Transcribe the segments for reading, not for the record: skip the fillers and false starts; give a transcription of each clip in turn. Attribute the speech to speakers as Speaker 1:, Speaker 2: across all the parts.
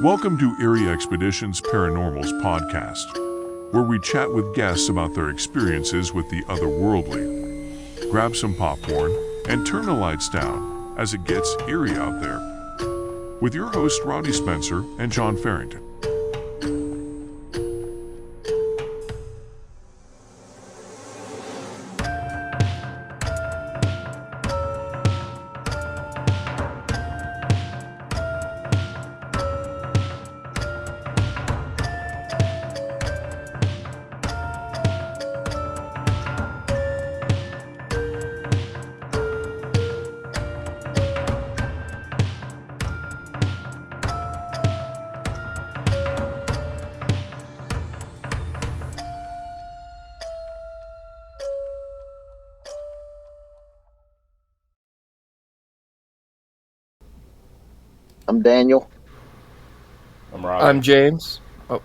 Speaker 1: Welcome to Area Expeditions Paranormal's podcast, where we chat with guests about their experiences with the otherworldly. Grab some popcorn and turn the lights down as it gets eerie out there. With your hosts Rodney Spencer and John Farrington.
Speaker 2: I'm Daniel.
Speaker 3: I'm Robbie.
Speaker 4: I'm James. Oh.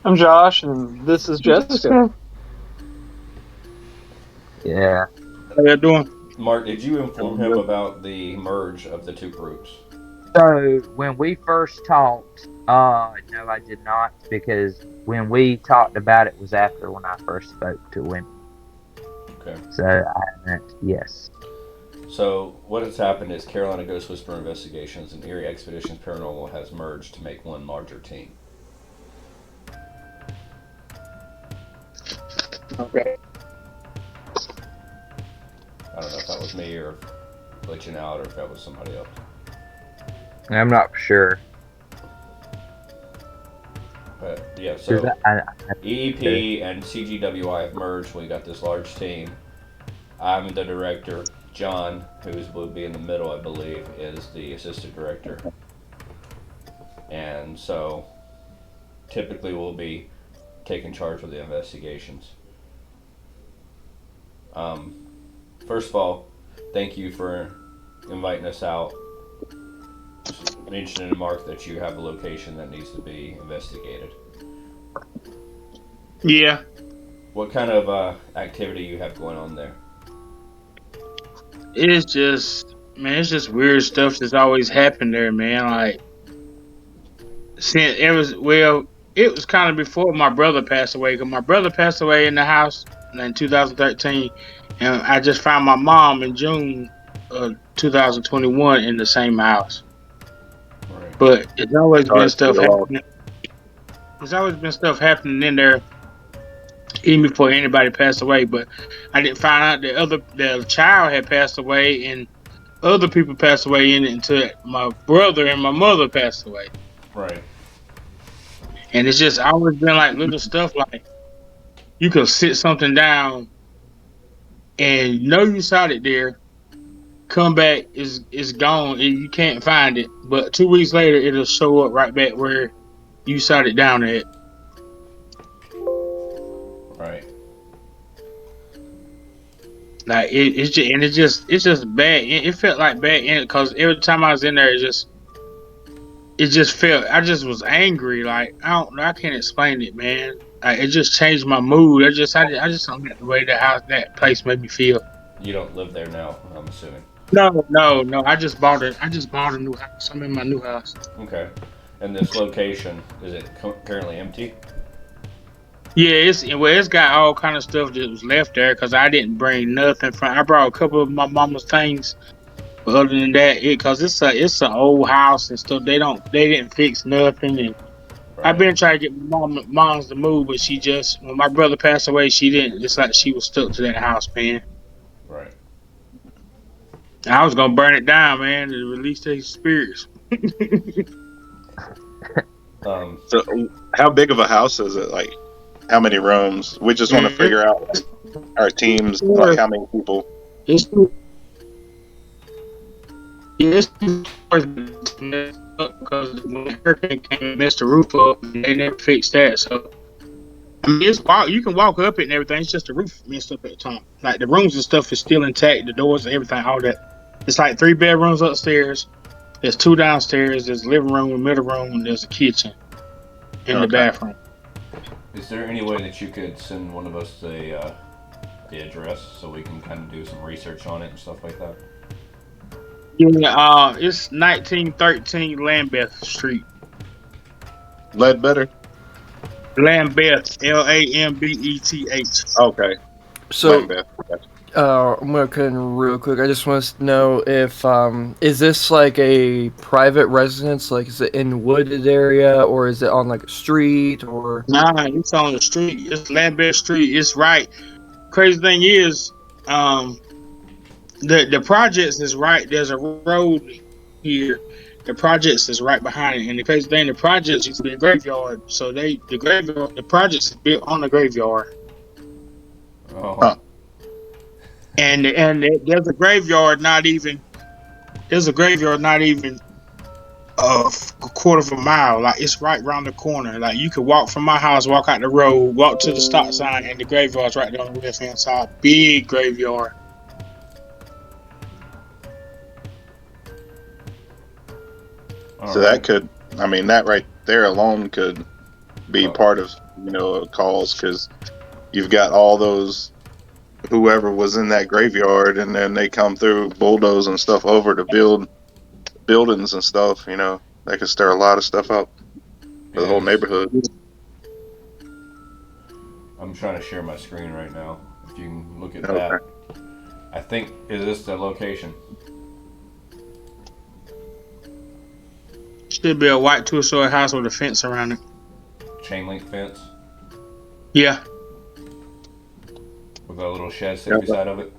Speaker 5: I'm Josh, and this is Jessica.
Speaker 2: Yeah.
Speaker 5: How you doing?
Speaker 3: Mark, did you inform him about the merge of the two groups?
Speaker 2: So when we first talked, no, I did not, because when we talked about it was after when I first spoke to him.
Speaker 3: Okay.
Speaker 2: So I haven't. Yes.
Speaker 3: So what has happened is Carolina Ghost Whisperer Investigations and Area Expeditions Paranormal has merged to make one larger team.
Speaker 5: Okay.
Speaker 3: I don't know if that was me or glitching out or if that was somebody else.
Speaker 2: I'm not for sure.
Speaker 3: But yeah, so
Speaker 2: I
Speaker 3: EEP and CGWI have merged. We got this large team. I'm the director. John, who will be in the middle, I believe, is the assistant director. And so, typically we'll be taking charge of the investigations. First of all, thank you for inviting us out. Just mentioning to Mark that you have a location that needs to be investigated.
Speaker 5: Yeah.
Speaker 3: What kind of activity you have going on there?
Speaker 5: It's just weird stuff that's always happened there, man. Like, since it was kind of before my brother passed away. Cause my brother passed away in the house in 2013, and I just found my mom in June of 2021 in the same house.
Speaker 3: Right.
Speaker 5: But it's always been stuff happening. There's always been stuff happening in there, even before anybody passed away. But I didn't find out the child had passed away, and other people passed away in it until my brother and my mother passed away.
Speaker 3: Right.
Speaker 5: And it's just always been like little stuff like you could sit something down and know you saw it there, come back is gone and you can't find it. But 2 weeks later it'll show up right back where you saw it down at.
Speaker 3: Right.
Speaker 5: Like it's just bad. It felt like bad because every time I was in there, it just felt. I just was angry. Like I don't know. I can't explain it, man. Like, it just changed my mood. I just don't get the way that place made me feel.
Speaker 3: You don't live there now, I'm assuming.
Speaker 5: No. I just bought it. I just bought a new house. I'm in my new house.
Speaker 3: Okay. And this location, is it currently empty?
Speaker 5: Yeah, it's got all kind of stuff that was left there because I didn't bring nothing from. I brought a couple of my mama's things, but other than that, because it's an old house and stuff. They didn't fix nothing, and
Speaker 3: Right.
Speaker 5: I've been trying to get mom's to move, but she just when my brother passed away, she didn't. It's like she was stuck to that house, man.
Speaker 3: Right.
Speaker 5: I was gonna burn it down, man, to release their spirits.
Speaker 6: So, how big of a house is it? Like, how many rooms? We just want to figure out like, our teams, like how many people.
Speaker 5: It's because when the hurricane came and messed the roof up, they never fixed that. So I mean, you can walk up it and everything. It's just the roof messed up at the top. Like the rooms and stuff is still intact, the doors and everything, all that. It's like 3 bedrooms upstairs. There's 2 downstairs. There's a living room, a middle room, and there's a kitchen in the bathroom.
Speaker 3: Is there any way that you could send one of us the address so we can kind of do some research on it and stuff like that?
Speaker 5: Yeah, it's 1913 Lambeth Street.
Speaker 6: Ledbetter.
Speaker 5: Lambeth, Lambeth.
Speaker 6: Okay,
Speaker 4: So,
Speaker 6: Lambeth.
Speaker 4: I'm gonna cut in real quick. I just want to know if is this like a private residence? Like, is it in wooded area or is it on like a street or?
Speaker 5: Nah, it's on the street. It's Lambeth Street. It's right. Crazy thing is, the projects is right. There's a road here. The projects is right behind it, and the crazy thing, the projects used to be a graveyard. So the projects is built on the graveyard,
Speaker 3: Oh.
Speaker 6: Huh.
Speaker 5: and there's a graveyard not even a quarter of a mile. Like it's right around the corner. Like you could walk from my house, walk out the road, walk to the stop sign, and the graveyard's right there on the left hand side. Big graveyard.
Speaker 6: So that could, I mean, that right there alone could be part of, a cause, because you've got all those, whoever was in that graveyard, and then they come through, bulldoze and stuff over to build buildings and stuff, that could stir a lot of stuff up for the whole neighborhood.
Speaker 3: I'm trying to share my screen right now. If you can look at
Speaker 6: Okay.
Speaker 3: that. I think, is this the location?
Speaker 5: Should be a white two-story house with a fence around it.
Speaker 3: Chain link fence
Speaker 5: Yeah.
Speaker 3: with a little shed sitting beside of it.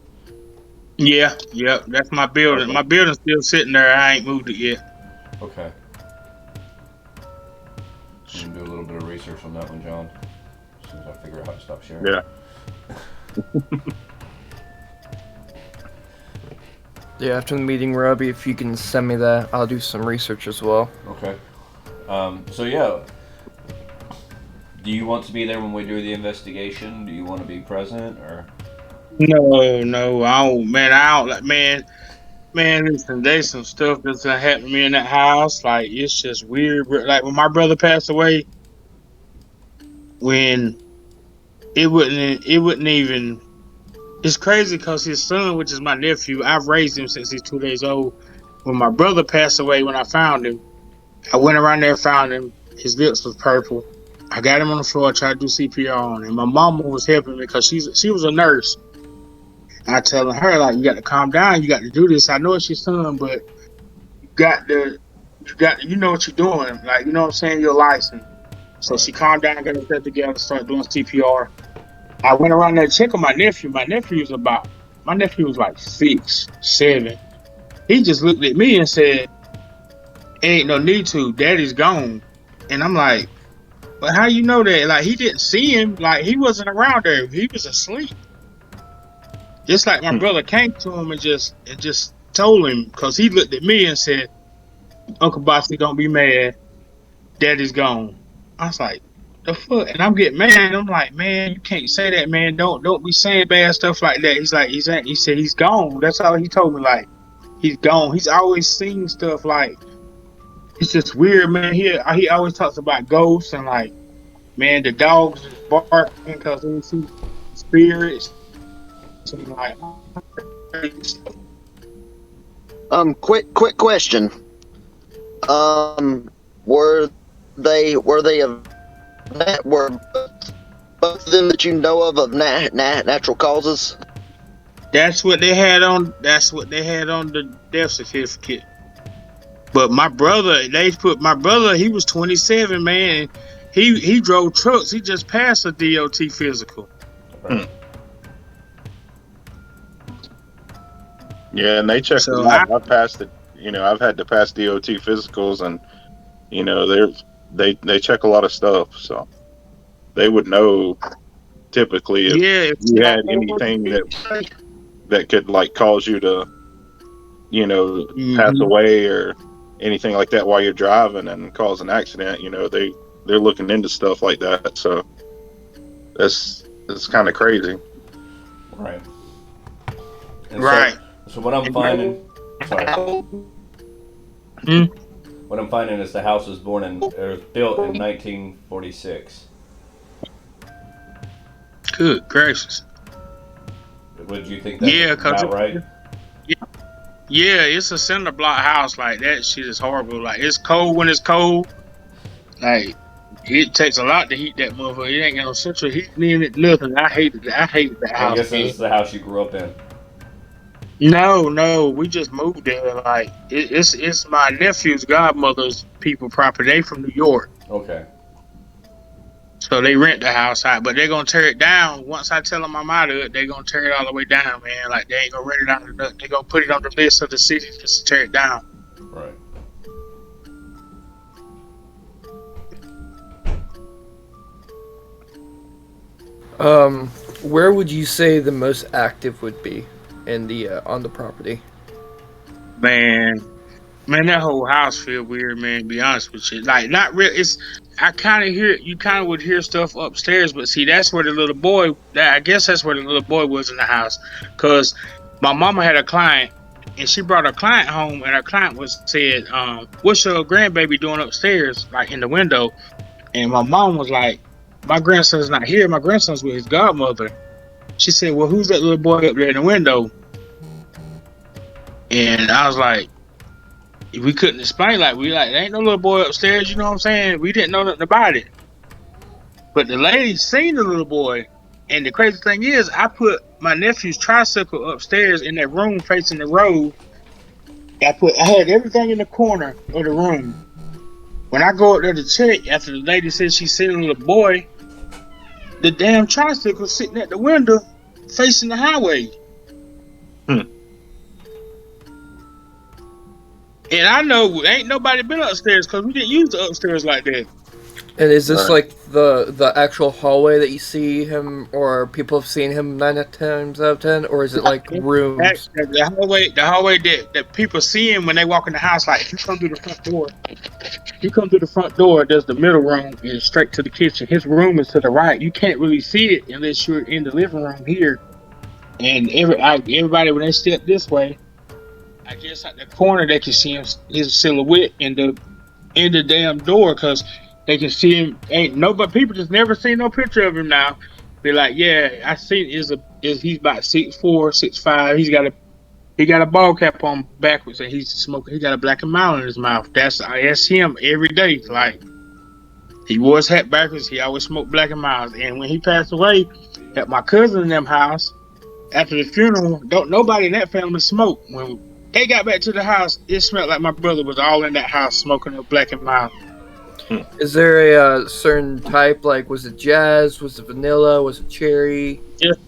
Speaker 5: Yeah, yep. That's my building.
Speaker 3: Okay.
Speaker 5: My building's still sitting there. I ain't moved it yet.
Speaker 3: Okay. I'm gonna do a little bit of research on that one, John. As soon as I figure out how to stop sharing.
Speaker 6: Yeah.
Speaker 4: Yeah, after the meeting, Robbie, if you can send me that, I'll do some research as well.
Speaker 3: Okay. So yeah. Do you want to be there when we do the investigation? Do you want to be present or?
Speaker 5: No, I don't. Man, I don't like. Man, listen. There's some stuff that's happened to me in that house. Like it's just weird. Like when my brother passed away, when it wouldn't even. It's crazy because his son, which is my nephew, I've raised him since he's 2 days old. When my brother passed away, when I found him, I went around there, found him. His lips was purple. I got him on the floor, tried to do CPR on him. My mama was helping me because she was a nurse. I telling her, like, you got to calm down. You got to do this. I know it's your son, but you know what you're doing. Like, you know what I'm saying? You're licensed. So she calmed down, got herself together, started doing CPR. I went around there to check on my nephew. My nephew was like 6, 7. He just looked at me and said, ain't no need to. Daddy's gone. And I'm like, but how you know that? Like, he didn't see him. Like, he wasn't around there. He was asleep. Just like my brother came to him and just told him, because he looked at me and said, Uncle Bossy, don't be mad. Daddy's gone. I was like, the fuck? And I'm getting mad. I'm like, man, you can't say that, man. Don't be saying bad stuff like that. He's like, he said he's gone. That's all he told me. Like, he's gone. He's always seen stuff like, it's just weird, man. He always talks about ghosts and like, man, the dogs is barking because they see spirits. And like,
Speaker 7: quick question. Were both of them that you know of natural causes?
Speaker 5: that's what they had on the death certificate. But my brother, he was 27, man. He drove trucks. He just passed a DOT physical.
Speaker 3: Right.
Speaker 6: Yeah, and they check.
Speaker 5: So
Speaker 6: I've passed it. I've had to pass DOT physicals, and they check a lot of stuff, so they would know typically if you had anything that could like cause you to, pass away or anything like that while you're driving and cause an accident. They're looking into stuff like that, so it's kind of crazy.
Speaker 3: Right. And
Speaker 5: Right.
Speaker 3: So what I'm finding. Sorry. What I'm finding is the house was built in 1946.
Speaker 5: Good gracious.
Speaker 3: Would you think that's
Speaker 5: Yeah, 'cause
Speaker 3: about right?
Speaker 5: Yeah, it's a cinder block house. Like that shit is horrible. Like it's cold when it's cold. Like it takes a lot to heat that motherfucker. It ain't got no central heating in it. Nothing. I hated it. I hated that
Speaker 3: I
Speaker 5: house,
Speaker 3: guess this
Speaker 5: man.
Speaker 3: is the house you grew up in.
Speaker 5: No, no, we just moved there. Like it's my nephew's godmother's people property. They from New York,
Speaker 3: Okay.
Speaker 5: so they rent the house out. But they're gonna tear it down once I tell them I'm out of it. They're gonna tear it all the way down, man. Like they ain't gonna rent it out. They're gonna put it on the list of the city just to tear it down.
Speaker 3: Right.
Speaker 4: Where would you say the most active would be in the on the property?
Speaker 5: Man, that whole house feel weird, man. To be honest with you, like not real. It's I kind of hear you kind of would hear stuff upstairs, but see that's where the little boy. I guess that's where the little boy was in the house, cause my mama had a client, and she brought her client home, and her client was said, "What's your grandbaby doing upstairs, like in the window?" And my mom was like, "My grandson's not here. My grandson's with his godmother." She said, "Well, who's that little boy up there in the window?" And I was like. We couldn't explain, like we like there ain't no little boy upstairs, you know what I'm saying? We didn't know nothing about it. But the lady seen the little boy, and the crazy thing is I put my nephew's tricycle upstairs in that room facing the road. I had everything in the corner of the room. When I go up there to check after the lady said she seen a little boy, the damn tricycle sitting at the window facing the highway. And I know ain't nobody been upstairs because we didn't use the upstairs like that.
Speaker 4: And is this
Speaker 6: Right.
Speaker 4: like the actual hallway that you see him, or people have seen him 9 times out of 10, or is it like rooms?
Speaker 5: The hallway that people see him when they walk in the house, like if you come through the front door, there's the middle room and straight to the kitchen. His room is to the right. You can't really see it unless you're in the living room here. And everybody when they step this way, I guess at the corner they can see his silhouette in the damn door because they can see him. Ain't nobody people just never seen no picture of him now. Be like, yeah, I seen he's about 6'4", 6'5". He got a ball cap on backwards and he's smoking. He got a black and mild in his mouth. That's him every day. Like he wore his hat backwards. He always smoked black and mild. And when he passed away at my cousin in them house after the funeral, don't nobody in that family smoke. When they got back to the house, it smelled like my brother was all in that house smoking a black and mild.
Speaker 4: Is there a certain type? Like, was it jazz? Was it vanilla? Was it cherry?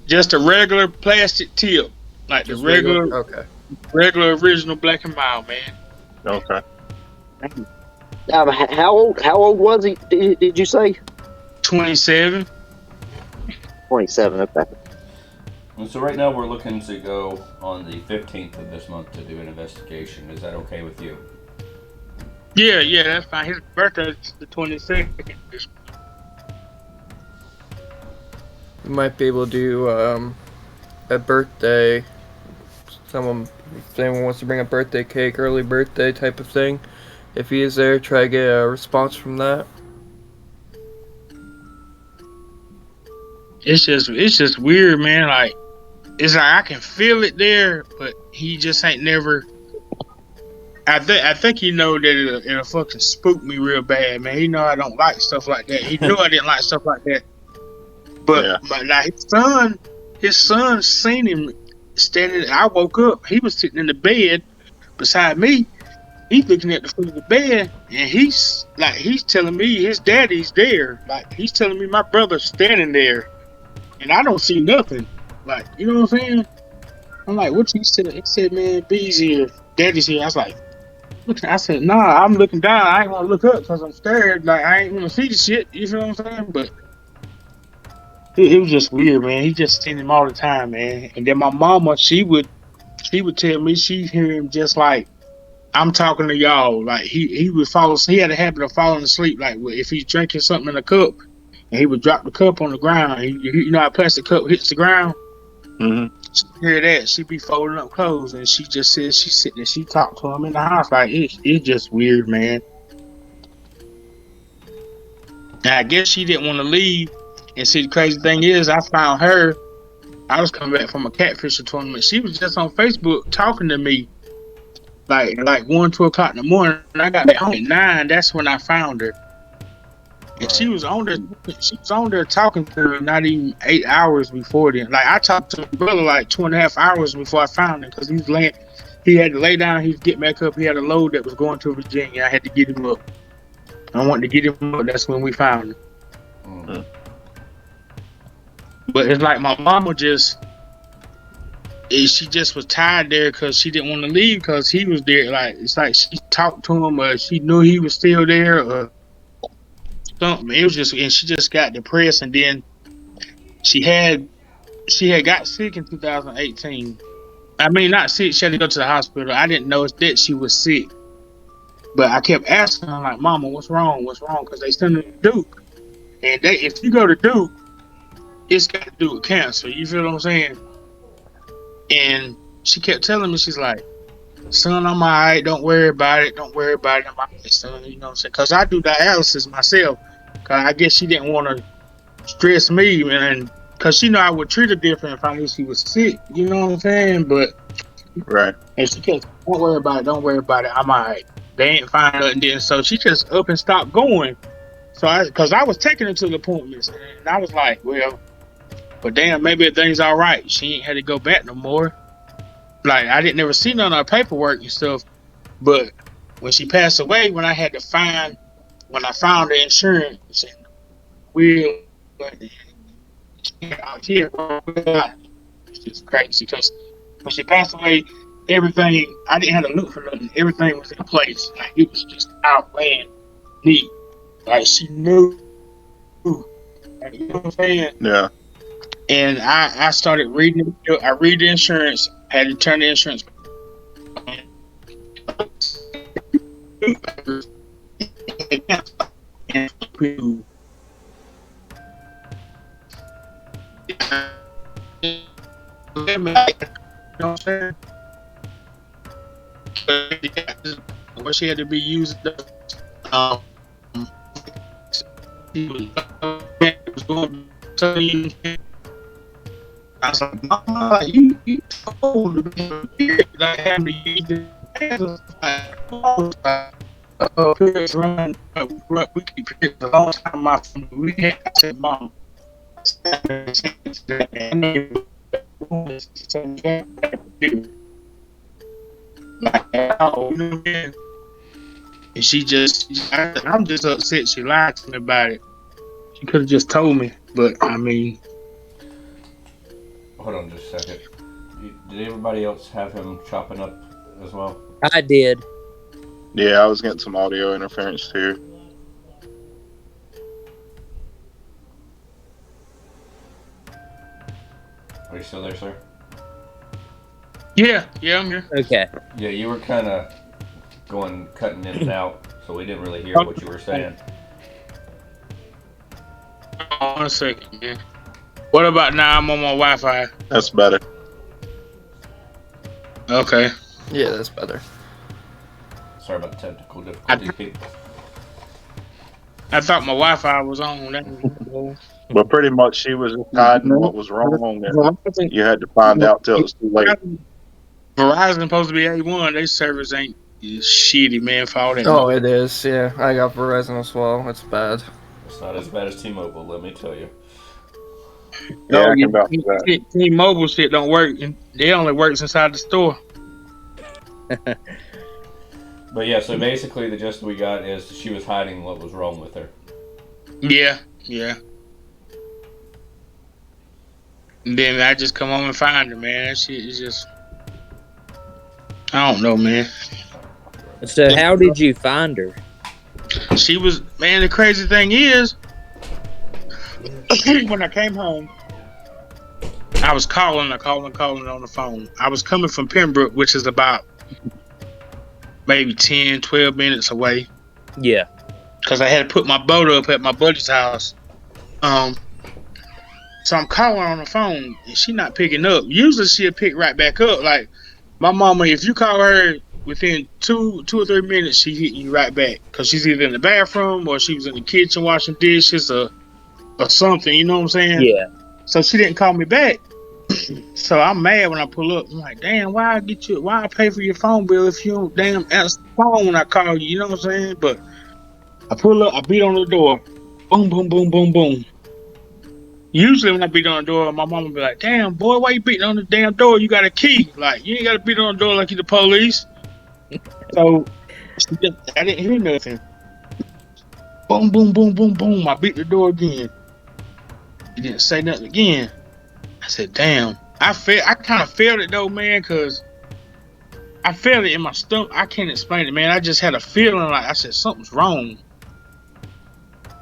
Speaker 5: Just a regular plastic tip, like
Speaker 4: Just
Speaker 5: the regular
Speaker 4: Okay.
Speaker 5: original black and mild, man.
Speaker 6: Okay.
Speaker 7: How old was he? Did you say?
Speaker 5: 27.
Speaker 7: 27. Okay.
Speaker 3: And so right now we're looking to go on the 15th of this month to do an investigation. Is that okay with you?
Speaker 5: Yeah, that's fine. His birthday is the 22nd.
Speaker 4: You might be able to do a birthday. If anyone wants to bring a birthday cake, early birthday type of thing. If he is there, try to get a response from that.
Speaker 5: It's just weird, man. Like it's like I can feel it there, but he just ain't never. I think he know that it'll fucking spook me real bad, man. He know I don't like stuff like that. He knew I didn't like stuff like that. But now his son seen him standing. I woke up. He was sitting in the bed beside me. He's looking at the foot of the bed, and he's telling me his daddy's there. Like he's telling me my brother's standing there, and I don't see nothing. Like you know what I'm saying? I'm like, what you said? He said, man, B's here, daddy's here. I was like. I said, nah, I'm looking down. I ain't gonna look up because I'm scared. Like, I ain't gonna see the shit. You feel what I'm saying? But it was just weird, man. He just seen him all the time, man. And then my mama, she would tell me she hear him just like I'm talking to y'all. Like, he would fall asleep. He had a habit of falling asleep. Like, if he's drinking something in a cup and he would drop the cup on the ground. You know how a plastic cup hits the ground?
Speaker 6: Mm-hmm.
Speaker 5: She hear that, she be folding up clothes, and she just says she's sitting there. She talked to him in the house. Like it's just weird, man. And I guess she didn't want to leave. And see, the crazy thing is, I found her. I was coming back from a catfishing tournament. She was just on Facebook talking to me, like 1, 2 o'clock in the morning. And I got back home at 9. That's when I found her. And she was on there. She was on there talking to her not even 8 hours before then. Like I talked to my brother like 2.5 hours before I found him because he was laying. He had to lay down. He was getting back up. He had a load that was going to Virginia. I had to get him up. I wanted to get him up. That's when we found him.
Speaker 3: Mm-hmm.
Speaker 5: But it's like my mama she just was tired there because she didn't want to leave because he was there. Like it's like she talked to him or she knew he was still there or something. It was just, and she just got depressed, and then she had got sick in 2018. I mean, not sick. She had to go to the hospital. I didn't know that she was sick, but I kept asking her like, "Mama, what's wrong? What's wrong?" Because they sent her to Duke, and if you go to Duke, it's got to do with cancer. You feel what I'm saying? And she kept telling me, she's like, "Son, I'm all right. Don't worry about it. Don't worry about it. I'm all right, son." You know what I'm saying? Because I do dialysis myself. Cause I guess she didn't want to stress me, and because she know I would treat her different if I knew she was sick. You know what I'm saying? But
Speaker 6: Right.
Speaker 5: and she kept, "Don't worry about it. Don't worry about it. I'm all right. They ain't find nothing." Then so she just up and stopped going. So because I was taking her to the appointments, and I was like, well, but damn, maybe things all right. She ain't had to go back no more. Like I didn't ever see none of her paperwork and stuff. But when she passed away, when I found the insurance and will out here, it's just crazy because when she passed away, everything I didn't have to look for nothing. Everything was in place. Like it was just outland neat. Like she knew. Like, you know what I'm saying?
Speaker 6: Yeah.
Speaker 5: And I started reading. I read the insurance. Had to turn the insurance. What she had to be used. She was going to. I was like, "Mama, you told me that I had to use it." Periods run. We keep periods a long time. My family, we had. I said, "Mom." And she just, I'm just upset she lied to me about it. She could have just told me, but I mean.
Speaker 3: Hold on just a second. Did everybody else have him chopping up as well?
Speaker 2: I did.
Speaker 6: Yeah, I was getting some audio interference too.
Speaker 3: Are you still there, sir?
Speaker 5: Yeah, I'm here.
Speaker 2: Okay.
Speaker 3: Yeah, you were kind of cutting in and out, so we didn't really hear what you were saying.
Speaker 5: Hold on a second, man. What about now? I'm on my Wi-Fi.
Speaker 6: That's better.
Speaker 5: Okay.
Speaker 4: Yeah, that's better.
Speaker 3: Sorry about the technical difficulties, people.
Speaker 5: I thought my Wi-Fi was on.
Speaker 6: But pretty much she was just hiding what was wrong, and you had to find out till it was too late.
Speaker 5: Verizon supposed to be A1. Their service ain't shitty, man. For all that.
Speaker 4: Oh, it is. Yeah, I got Verizon as well. It's bad.
Speaker 3: It's not as bad as T-Mobile, let me tell you.
Speaker 6: Yeah, I can vouch for that.
Speaker 5: T-Mobile shit don't work. And they only works inside the store.
Speaker 3: But yeah, so basically the gist we got is she was hiding what was wrong with her.
Speaker 5: Yeah. And then I just come home and find her, man. That shit is just, I don't know, man.
Speaker 2: So how did you find her?
Speaker 5: She was, man, the crazy thing is, when I came home, I was calling on the phone. I was coming from Pembroke, which is about maybe 10, 12 minutes away.
Speaker 2: Yeah.
Speaker 5: Because I had to put my boat up at my buddy's house. So I'm calling on the phone, and she not picking up. Usually she'll pick right back up. Like, my mama, if you call her within 2 or 3 minutes, she hit you right back. Because she's either in the bathroom or she was in the kitchen washing dishes or something, you know what I'm saying?
Speaker 2: Yeah.
Speaker 5: So she didn't call me back. So I'm mad when I pull up. I'm like, damn, why I pay for your phone bill if you don't damn answer the phone when I call you? You know what I'm saying? But I pull up, I beat on the door. Boom, boom, boom, boom, boom. Usually when I beat on the door, my mama be like, damn, boy, why you beating on the damn door? You got a key. Like, you ain't got to beat on the door like you the police. So I didn't hear nothing. Boom, boom, boom, boom, boom. I beat the door again. He didn't say nothing again. I said, damn. I kind of felt it though, man, because I felt it in my stomach. I can't explain it, man. I just had a feeling like I said something's wrong.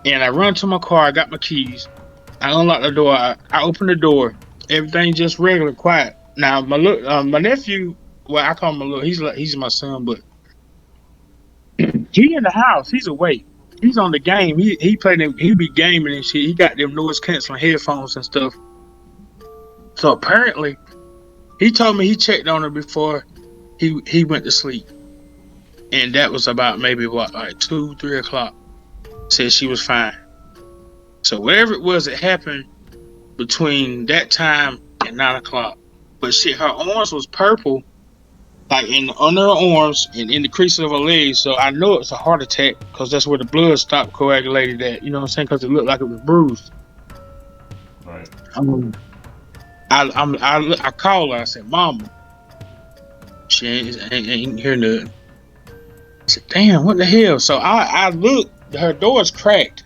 Speaker 5: And I run to my car. I got my keys. I unlocked the door. I opened the door. Everything just regular, quiet. Now my nephew, well, I call him my little. He's my son, but he in the house. He's awake. He's on the game. He played them. He be gaming and shit. He got them noise canceling headphones and stuff. So apparently, he told me he checked on her before he went to sleep, and that was about maybe like 2-3 o'clock. Said she was fine. So whatever it was that happened between that time and 9 o'clock, but shit, her arms was purple, like under her arms and in the crease of her legs. So I know it's a heart attack because that's where the blood stopped coagulated at. You know what I'm saying? Because it looked like it was bruised.
Speaker 3: Right.
Speaker 5: I called her. I said, "Mama." She ain't hear nothing. I said, "Damn, what the hell?" So I looked. Her door's cracked.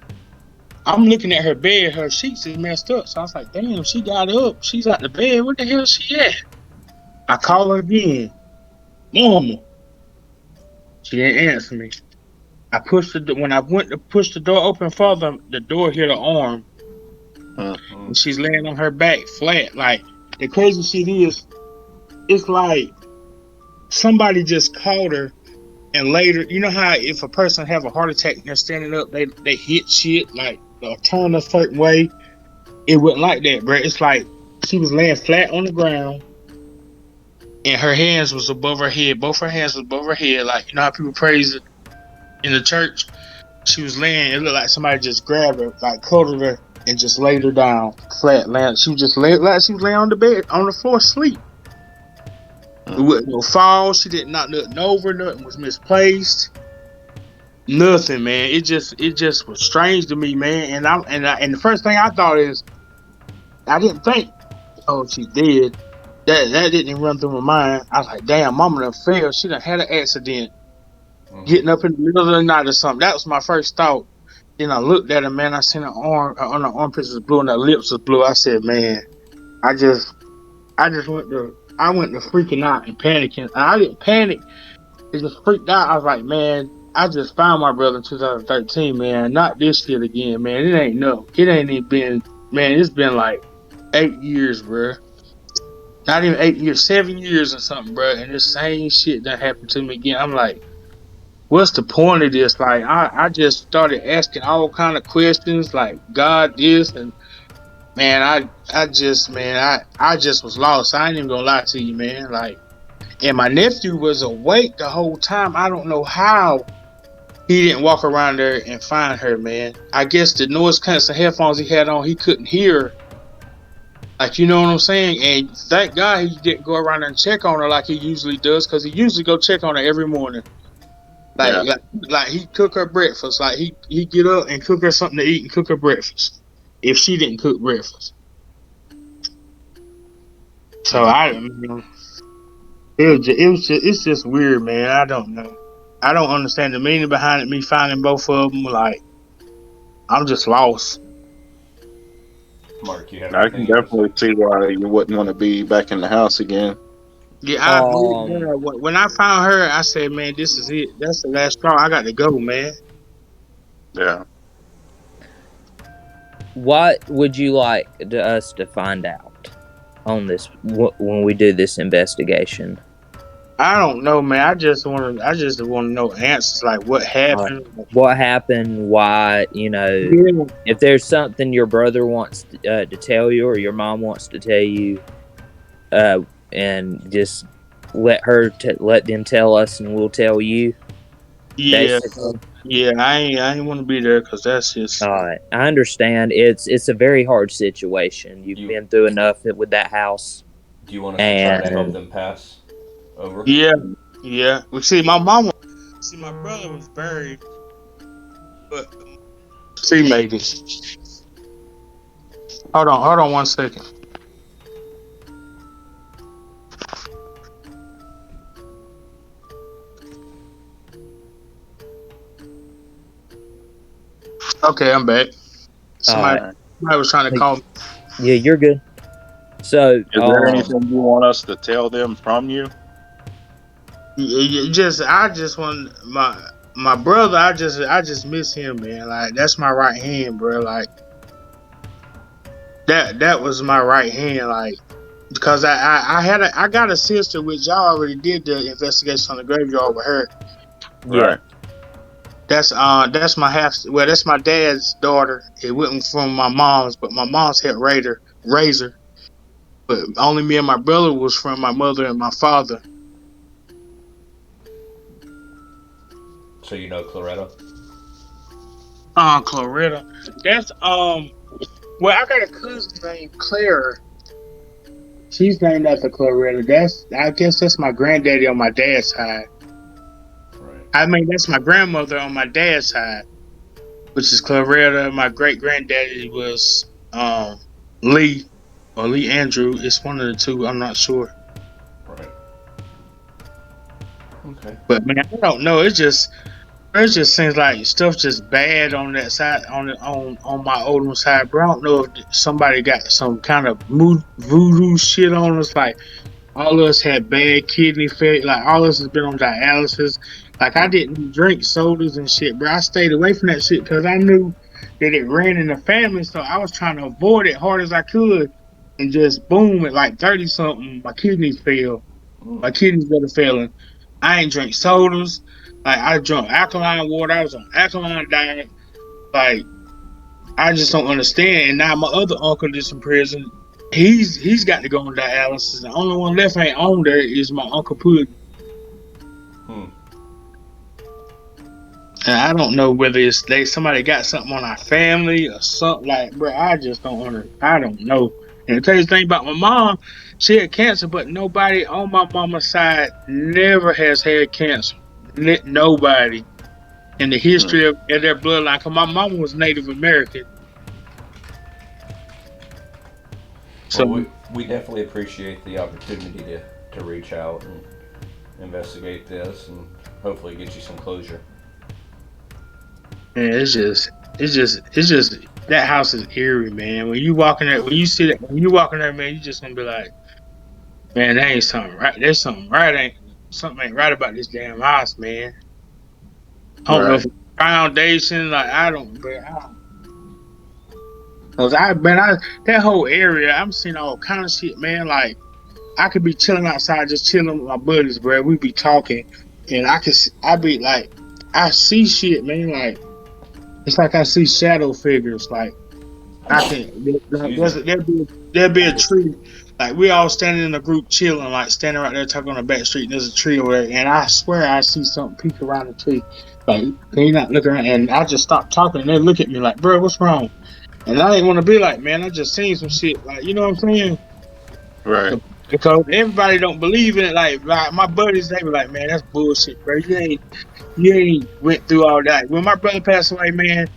Speaker 5: I'm looking at her bed. Her sheets is messed up. So I was like, "Damn, she got up. She's out the bed. What the hell is she at?" I call her again. "Mama." She didn't answer me. When I went to push the door open further, the door hit her arm. And she's laying on her back flat. Like, the crazy shit is, it's like somebody just called her and later, you know how if a person have a heart attack and they're standing up, they hit shit, like, or turn a certain way. It wasn't like that, bro. It's like she was laying flat on the ground and her hands was above her head. Both her hands was above her head. Like, you know how people praise it in the church? She was laying, it looked like somebody just grabbed her, like cuddled her and just laid her down flat. She was just laying on the bed, on the floor, asleep. It wasn't no fall. She didn't knock nothing over. Nothing was misplaced. Nothing, man. It just was strange to me, man. And the first thing I thought is, I didn't think, oh, she's dead. That didn't even run through my mind. I was like, damn, mama done fell. She done had an accident. Getting up in the middle of the night or something. That was my first thought. Then I looked at her, man. I seen her arm, on her armpits was blue and her lips was blue. I said, man, I went to freaking out and panicking. And I didn't panic. It just freaked out. I was like, man, I just found my brother in 2013, man. Not this shit again, man. It ain't even been, man, it's been like 8 years, bro. Not even 8 years, 7 years or something, bro. And the same shit that happened to me again. I'm like, what's the point of this? Like, I just started asking all kind of questions, like God this, and man, I just was lost. I ain't even gonna lie to you, man. Like, and my nephew was awake the whole time. I don't know how he didn't walk around there and find her, man. I guess the noise canceling headphones he had on, he couldn't hear. Like, you know what I'm saying? And thank God he didn't go around and check on her like he usually does, because he usually go check on her every morning. Like he cook her breakfast. Like he get up and cook her something to eat and cook her breakfast if she didn't cook breakfast. So it's just weird, man. I don't know. I don't understand the meaning behind it. Me finding both of them, like, I'm just lost.
Speaker 3: Mark, you have
Speaker 6: I can definitely see why you wouldn't want to be back in the house again.
Speaker 5: Yeah, when I found her, I said, man, this is it. That's the last straw. I got to go, man.
Speaker 6: Yeah.
Speaker 2: What would you like us to find out on this when we do this investigation?
Speaker 5: I don't know, man. I just want to know answers, like what happened.
Speaker 2: What happened? Why? If there's something your brother wants to tell you or your mom wants to tell you, and just let them tell us, and we'll tell you.
Speaker 5: Yeah,
Speaker 8: basically.
Speaker 5: yeah. I ain't want to be there because that's just.
Speaker 8: All right, I understand. It's a very hard situation. You've
Speaker 3: You
Speaker 8: been through enough with that house,
Speaker 3: do you want us to try to help
Speaker 8: and
Speaker 3: them pass over?
Speaker 5: Yeah, yeah. Well, see, my mama. See, my brother was buried, but see, maybe. Hold on 1 second. Okay, I'm back.
Speaker 8: all
Speaker 5: Somebody,
Speaker 8: right,
Speaker 5: somebody was trying to call me.
Speaker 8: yeah, you're good. So,
Speaker 6: Is there anything you want us to tell them from you?
Speaker 5: I just want my brother. I just miss him, man. Like that's my right hand, bro. Like that was my right hand. Like because I got a sister which y'all already did the investigation on the graveyard with her.
Speaker 8: yeah,
Speaker 6: Right.
Speaker 5: That's my half. Well, that's my dad's daughter. It wasn't from my mom's, but my mom's had raised her. But only me and my brother was from my mother and my father.
Speaker 3: So you know Claretta?
Speaker 5: Claretta. That's Well, I got a cousin named Claire. She's named after Claretta. I guess that's my granddaddy on my dad's side.
Speaker 3: Right.
Speaker 5: I mean, that's my grandmother on my dad's side, which is Claretta. My great granddaddy was Lee or Lee Andrew. It's one of the two. I'm not sure.
Speaker 3: Right. Okay.
Speaker 5: But man, I don't know. It just seems like stuff just bad on that side on my older side, bro. I don't know if somebody got some kind of voodoo shit on us. Like all of us had bad kidney failure. Like all of us has been on dialysis. Like I didn't drink sodas and shit, bro. I stayed away from that shit because I knew that it ran in the family. So I was trying to avoid it hard as I could. And just boom, at like 30 something, my kidneys failed. My kidneys started failing. I ain't drink sodas. Like I drank alkaline water. I was on alkaline diet. Like I just don't understand. And now my other uncle that's in prison. He's got to go on dialysis. The only one left ain't on there is my uncle Puddin'.
Speaker 3: Hmm.
Speaker 5: And I don't know whether it's somebody got something on our family or something like, bro. I just don't I don't know. And the crazy thing about my mom, she had cancer, but nobody on my mama's side never has had cancer. Nobody in the history of their bloodline. Cause my mama was Native American. So
Speaker 3: Well, we definitely appreciate the opportunity to reach out and investigate this and hopefully get you some closure.
Speaker 5: man, it's just that house is eerie, man. When you walk in there, when you walk in there, man, you just gonna be like, man, there ain't something right. There's something ain't right about this damn house, man. I don't know if
Speaker 6: Right.
Speaker 5: it's foundation, like I don't, but I don't. Cause that whole area, I'm seeing all kind of shit, man. Like I could be chilling outside, just chilling with my buddies, bro. We be talking, and I be like, I see shit, man. Like it's like I see shadow figures. Like I can, like
Speaker 3: Excuse me.
Speaker 5: there'll be a tree. Like we all standing in a group chilling, like standing right there talking on the back street. And there's a tree over there, and I swear I see something peek around the tree. Like can you not look around? And I just stop talking, and they look at me like, bro, what's wrong? And I didn't want to be like, man, I just seen some shit. Like you know what I'm saying?
Speaker 6: Right.
Speaker 5: Because everybody don't believe in it. Like my buddies, they be like, man, that's bullshit, bro. You ain't went through all that. When my brother passed away, man,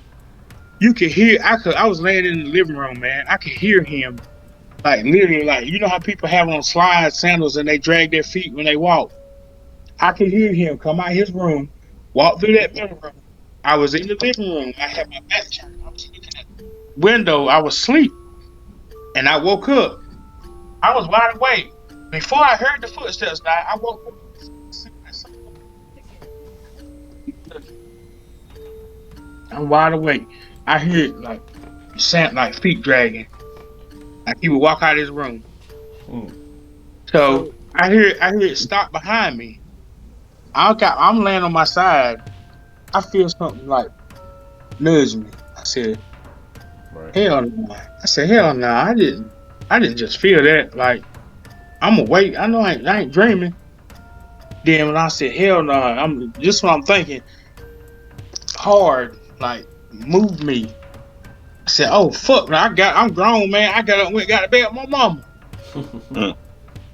Speaker 5: you could hear. I was laying in the living room, man. I could hear him, like literally, like you know how people have on slide sandals and they drag their feet when they walk. I could hear him come out his room, walk through that living room. I was in the living room. I had my back turned. I was looking at the window. I was asleep, and I woke up. I was wide awake. Before I heard the footsteps, I woke up. I'm wide awake. I hear like sound like feet dragging. Like he would walk out of his room.
Speaker 3: Hmm.
Speaker 5: So
Speaker 8: so
Speaker 5: I hear it stop behind me. I'm laying on my side. I feel something like nudge me. I said,
Speaker 3: Right.
Speaker 5: hell no. I said, hell no. I didn't just feel that. Like I'm awake. I know I ain't dreaming. Then when I said hell no, I'm just what I'm thinking. hard, like moved me. I said, "Oh fuck, man, I'm grown, man. I got up, went, got to bed with my mama."
Speaker 6: Mm.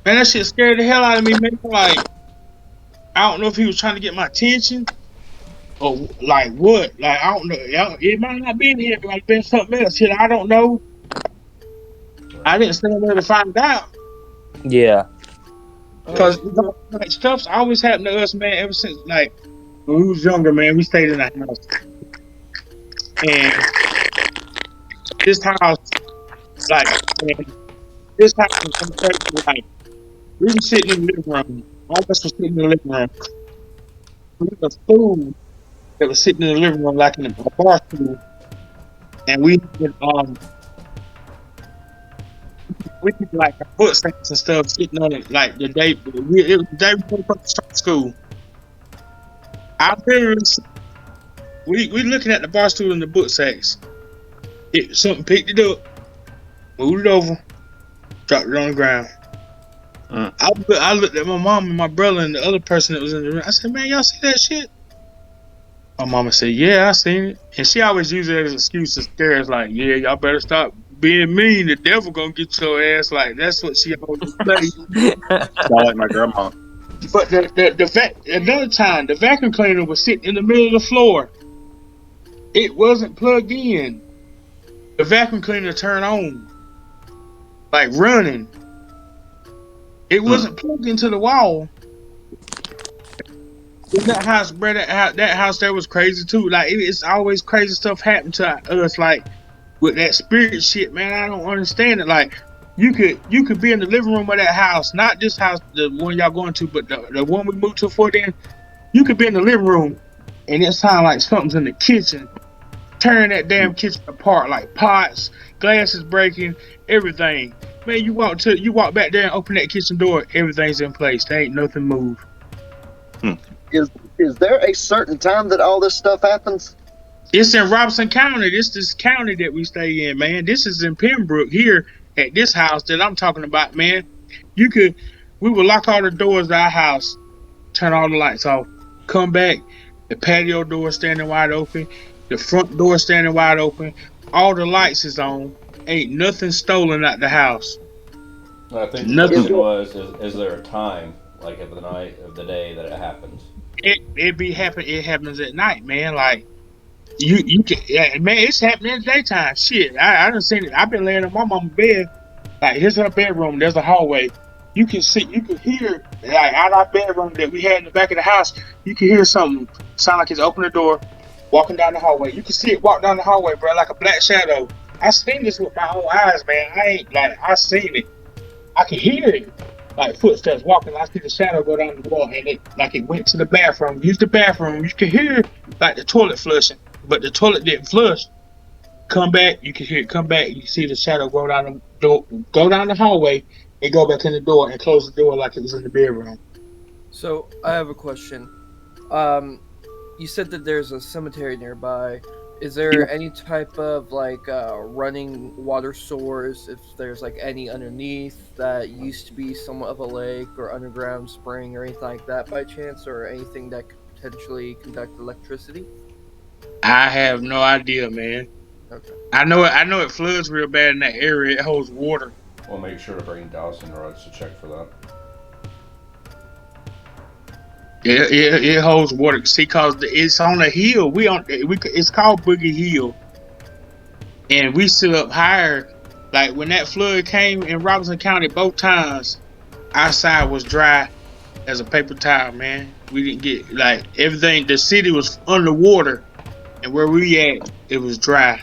Speaker 5: Man, that shit scared the hell out of me, man. Like, I don't know if he was trying to get my attention or like what. Like, I don't know. It might not be in here. It might have been something else. Shit, I don't know. I didn't stand there to find out.
Speaker 8: Yeah.
Speaker 5: Because like stuff's always happened to us, man. Ever since like when we was younger, man, we stayed in the house, and this house, like, man, this house was so crazy. Like, we were sitting in the living room. All of us were sitting in the living room. We had a stool that was sitting in the living room, like in a bar stool, and we had like a foot stamps and stuff sitting on it, like the day. It was the day before we started school. I literally, we looking at the bar stool and the book sacks. Something picked it up, moved it over, dropped it on the ground. I looked at my mom and my brother and the other person that was in the room. I said, "Man, y'all see that shit?" My mama said, "Yeah, I seen it." And she always used it as an excuse to scare us, like, "Yeah, y'all better stop being mean. The devil gonna get your ass." Like, that's what she always say.
Speaker 6: Sound like my grandma.
Speaker 5: But another time, the vacuum cleaner was sitting in the middle of the floor. It wasn't plugged in. The vacuum cleaner turned on, like running. It wasn't plugged into the wall. In that house, bro, that house there was crazy too. Like, it's always crazy stuff happen to us. Like with that spirit shit, man. I don't understand it. Like you could be in the living room of that house, not this house, the one y'all going to, but the one we moved to for then. You could be in the living room, and it sound like something's in the kitchen, tearing that damn kitchen apart, like pots, glasses breaking, everything. Man, you walk back there and open that kitchen door, everything's in place. There ain't nothing moved.
Speaker 7: Is there a certain time that all this stuff happens?
Speaker 5: It's in Robinson County. This county that we stay in, man. This is in Pembroke here at this house that I'm talking about, man. We would lock all the doors of our house, turn all the lights off, come back, the patio door standing wide open, the front door standing wide open, all the lights is on, ain't nothing stolen out the house.
Speaker 3: I think the
Speaker 5: Nothing.
Speaker 3: question was, is there a time, like of the night, of the day that it happens?
Speaker 5: It happens at night, man. Like you can, yeah, man, it's happening in the daytime. Shit, I done seen it. I've been laying in my mama's bed. Like, here's her bedroom. There's a hallway. You can hear, like, out our bedroom that we had in the back of the house. You can hear something sound like it's opening the door, walking down the hallway. You can see it walk down the hallway, bro, like a black shadow. I seen this with my own eyes, man. I seen it. I can hear it. Like footsteps walking, I see the shadow go down the wall, and it went to the bathroom. Use the bathroom. You can hear like the toilet flushing, but the toilet didn't flush. Come back, you can hear it come back. You see the shadow go down the door, go down the hallway, and go back in the door and close the door like it was in the bedroom.
Speaker 4: So I have a question. You said that there's a cemetery nearby. Is there any type of like running water source? If there's like any underneath that used to be somewhat of a lake or underground spring or anything like that by chance, or anything that could potentially conduct electricity?
Speaker 5: I have no idea, man.
Speaker 4: Okay.
Speaker 5: I know it floods real bad in that area. It holds water.
Speaker 3: We'll make sure to bring Dawson rods to check for that.
Speaker 5: It holds water. See, cause it's on a hill. It's called Boogie Hill, and we sit up higher. Like when that flood came in Robinson County both times, our side was dry as a paper towel, man. We didn't get like everything. The city was underwater, and where we at, it was dry.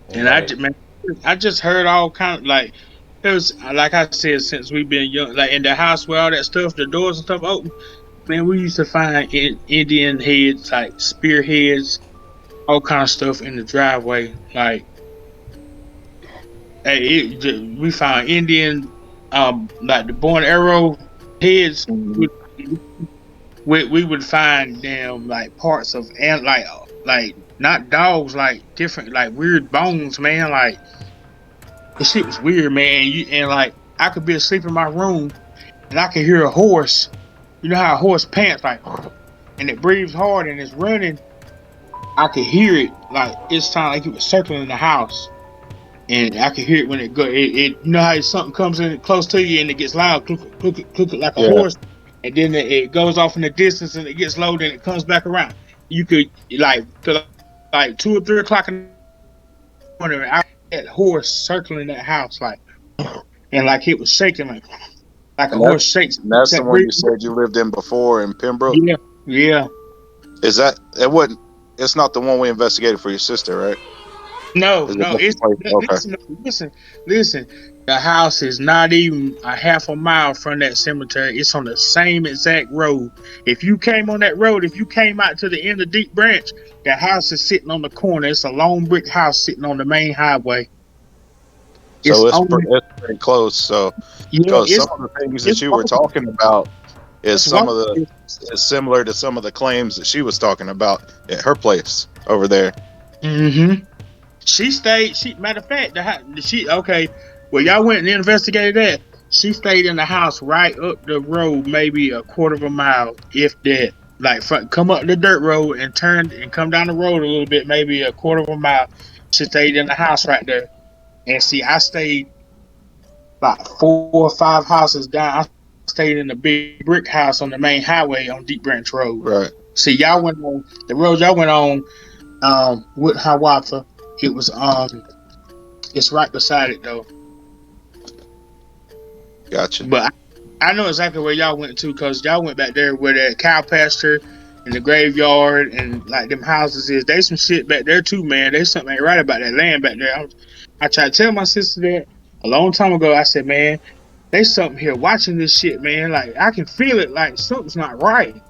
Speaker 5: And I just heard all kind of like. It was like I said, since we've been young, like in the house where all that stuff, the doors and stuff open, man, we used to find Indian heads, like spear heads, all kind of stuff in the driveway. Like, we found Indian, like the bow and arrow heads. We would find them like parts of like not dogs, like different, like weird bones, man, like. The shit was weird, man. And like I could be asleep in my room, and I could hear a horse you know how a horse pants like, and it breathes hard and it's running. I could hear it like it sounded like it was circling the house, and I could hear it when it go. You know how something comes in close to you and it gets loud, click like a
Speaker 6: Yeah.
Speaker 5: horse, and then it goes off in the distance and it gets low, then it comes back around. You could like 2 or 3 o'clock in the morning, I had that horse circling that house like, and like it was shaking like a
Speaker 6: And
Speaker 5: horse shakes.
Speaker 6: that's the one you said you lived in before in Pembroke.
Speaker 5: Yeah, yeah.
Speaker 6: Is that it? Wouldn't. It's not the one we investigated for your sister, right?
Speaker 5: No,
Speaker 6: Is it
Speaker 5: no. It's
Speaker 6: okay.
Speaker 5: listen. The house is not even a half a mile from that cemetery. It's on the same exact road. If you came on that road, if you came out to the end of Deep Branch, the house is sitting on the corner. It's a long brick house sitting on the main highway.
Speaker 6: So it's pretty close. So because
Speaker 5: it's
Speaker 6: some of the things that you were talking about is similar to some of the claims that she was talking about at her place over there.
Speaker 5: Mm-hmm. She stayed. Matter of fact, well, y'all went and investigated that. She stayed in the house right up the road, maybe a quarter of a mile, if that. Like, come up the dirt road and turn and come down the road a little bit, maybe a quarter of a mile. She stayed in the house right there. And see, I stayed like 4 or 5 houses down. I stayed in the big brick house on the main highway on Deep Branch Road.
Speaker 6: Right.
Speaker 5: See, y'all went on the road. Y'all went on with Hiawatha. It was it's right beside it though.
Speaker 6: Gotcha.
Speaker 5: But I know exactly where y'all went to because y'all went back there where that cow pasture and the graveyard and like them houses is. There's some shit back there too, man. There's something ain't right about that land back there. I tried to tell my sister that a long time ago. I said, man, there's something here watching this shit, man. Like I can feel it. Like something's not right.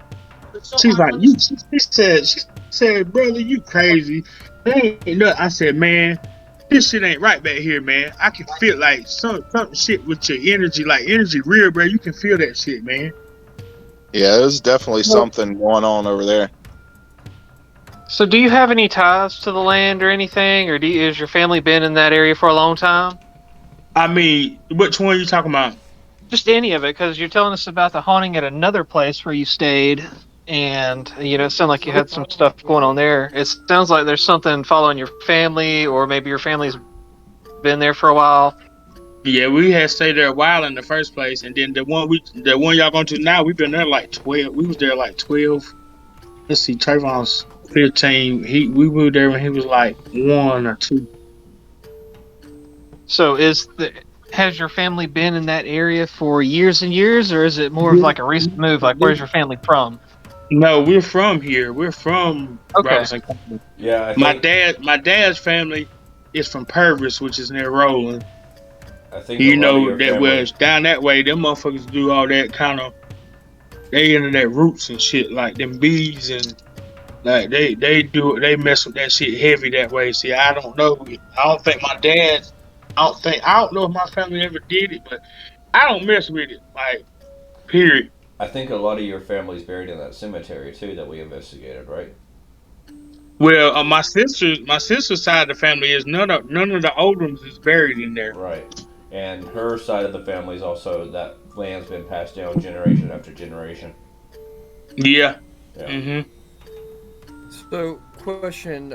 Speaker 5: She's like, she said, brother, you crazy. I said, man, this shit ain't right back here, man. I can feel like some shit with your energy, like energy real, bro. You can feel that shit, man.
Speaker 6: Yeah, there's definitely something going on over there.
Speaker 4: So, do you have any ties to the land or anything, or has your family been in that area for a long time?
Speaker 5: I mean, which one are you talking about?
Speaker 4: Just any of it, because you're telling us about the haunting at another place where you stayed, and it sounded like you had some stuff going on there. It sounds like there's something following your family, or maybe your family's been there for a while.
Speaker 5: Yeah, we had stayed there a while in the first place, and then the one y'all going to now, we've been there like 12. We was there like 12. Let's see, Trayvon's 15. We moved there when he was like 1 or 2.
Speaker 4: So has your family been in that area for years and years, or is it more of like a recent move? Like, where's your family from?
Speaker 5: No, we're from here. We're from Robinson County.
Speaker 3: Yeah,
Speaker 5: my dad's family is from Purvis, which is near Roland.
Speaker 3: I think
Speaker 5: that was down that way. Them motherfuckers do all that kind of. They into their roots and shit, like them bees and like they mess with that shit heavy that way. See, I don't know. I don't think my dad. I don't know if my family ever did it, but I don't mess with it. Like, period.
Speaker 3: I think a lot of your family's buried in that cemetery too that we investigated, right?
Speaker 5: Well, my sister's side of the family is none of the Oldhams is buried in there.
Speaker 3: Right. And her side of the family is also that land's been passed down generation after generation.
Speaker 5: Yeah.
Speaker 3: Yeah.
Speaker 5: Mm-hmm.
Speaker 4: So, question: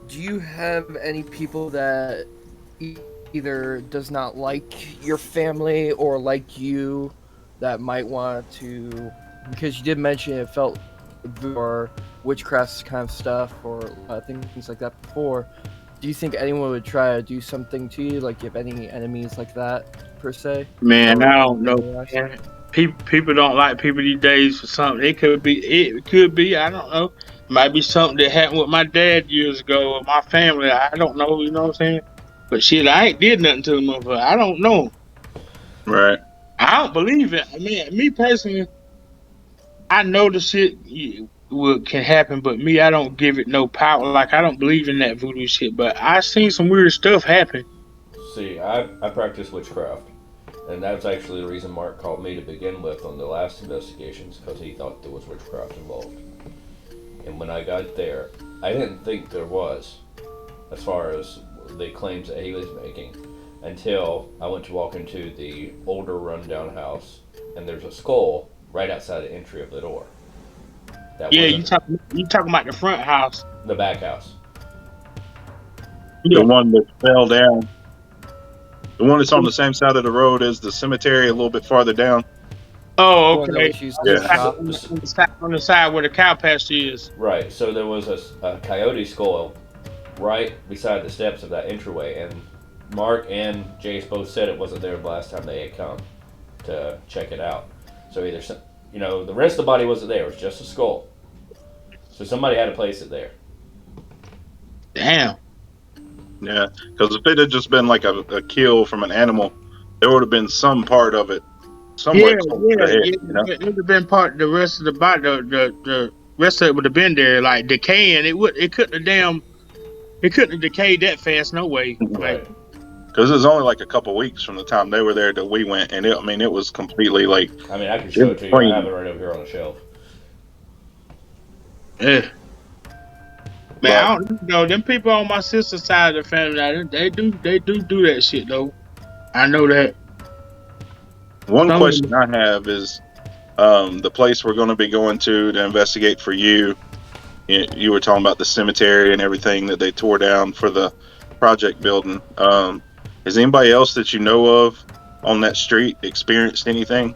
Speaker 4: do you have any people that either does not like your family or like you that might want to? Because you did mention it felt or witchcraft kind of stuff or things like that before. Do you think anyone would try to do something to you? Like, you have any enemies like that, per se?
Speaker 5: Man, I don't know. People don't like people these days for something. It could be, I don't know. Might be something that happened with my dad years ago or my family. I don't know, you know what I'm saying? But shit, I ain't did nothing to them motherfucker. I don't know.
Speaker 6: Right.
Speaker 5: I don't believe it. I mean, me personally, I know the shit can happen, but me, I don't give it no power. Like, I don't believe in that voodoo shit, but I seen some weird stuff happen.
Speaker 3: See, I practice witchcraft, and that's actually the reason Mark called me to begin with on the last investigations, because he thought there was witchcraft involved. And when I got there, I didn't think there was, as far as the claims that he was making. until I went to walk into the older rundown house, and there's a skull right outside the entry of the door. That
Speaker 5: Yeah,
Speaker 3: wasn't
Speaker 5: you talking about the front house.
Speaker 3: the back house.
Speaker 6: The
Speaker 5: Yeah.
Speaker 6: one that fell down. The one that's on the same side of the road as the cemetery, a little bit farther down.
Speaker 5: Oh,
Speaker 4: One that
Speaker 5: okay.
Speaker 4: was used
Speaker 5: On
Speaker 4: as
Speaker 5: the
Speaker 4: a
Speaker 6: Yeah.
Speaker 5: side,
Speaker 4: shop.
Speaker 5: on the side where the cow pasture is.
Speaker 3: Right. So there was a coyote skull right beside the steps of that entryway, and Mark and Jace both said it wasn't there the last time they had come to check it out. So either the rest of the body wasn't there; it was just a skull. So somebody had to place it there.
Speaker 5: Damn.
Speaker 6: Yeah, because if it had just been like a kill from an animal, there would have been some part of it
Speaker 5: Yeah,
Speaker 6: somewhere close to
Speaker 5: yeah,
Speaker 6: the head.
Speaker 5: yeah.
Speaker 6: You know?
Speaker 5: It would have been part. The rest of the body, the rest of it would have been there, like decaying. It couldn't have decayed that fast. No way. Like,
Speaker 3: Right.
Speaker 6: Because it was only like a couple weeks from the time they were there till we went, and it was completely like
Speaker 3: I mean, I can
Speaker 6: it
Speaker 3: show
Speaker 6: was
Speaker 3: it to you. I have
Speaker 6: clean.
Speaker 3: it right over here on the shelf.
Speaker 5: eh. Man,
Speaker 6: But
Speaker 5: I don't know. Them people on my sister's side of the family, they do that shit though. I know that.
Speaker 6: one
Speaker 5: Some of
Speaker 6: question
Speaker 5: them,
Speaker 6: I have is the place we're going to be going to investigate for you. You were talking about the cemetery and everything that they tore down for the project building. Has anybody else that you know of on that street experienced anything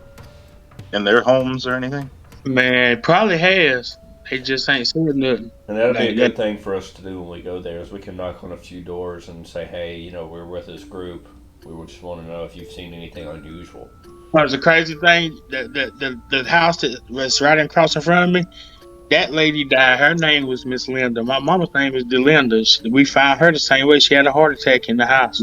Speaker 6: in their homes or anything?
Speaker 5: man, probably has. They just ain't said nothing.
Speaker 3: And that'll be a
Speaker 5: Like that.
Speaker 3: good thing for us to do when we go there, is we can knock on a few doors and say, hey, we're with this group. We would just want to know if you've seen anything unusual.
Speaker 5: That was a crazy thing. The house that was right across in front of me. That lady died. Her name was Miss Linda. My mama's name is Delinda. We found her the same way. She had a heart attack in the house.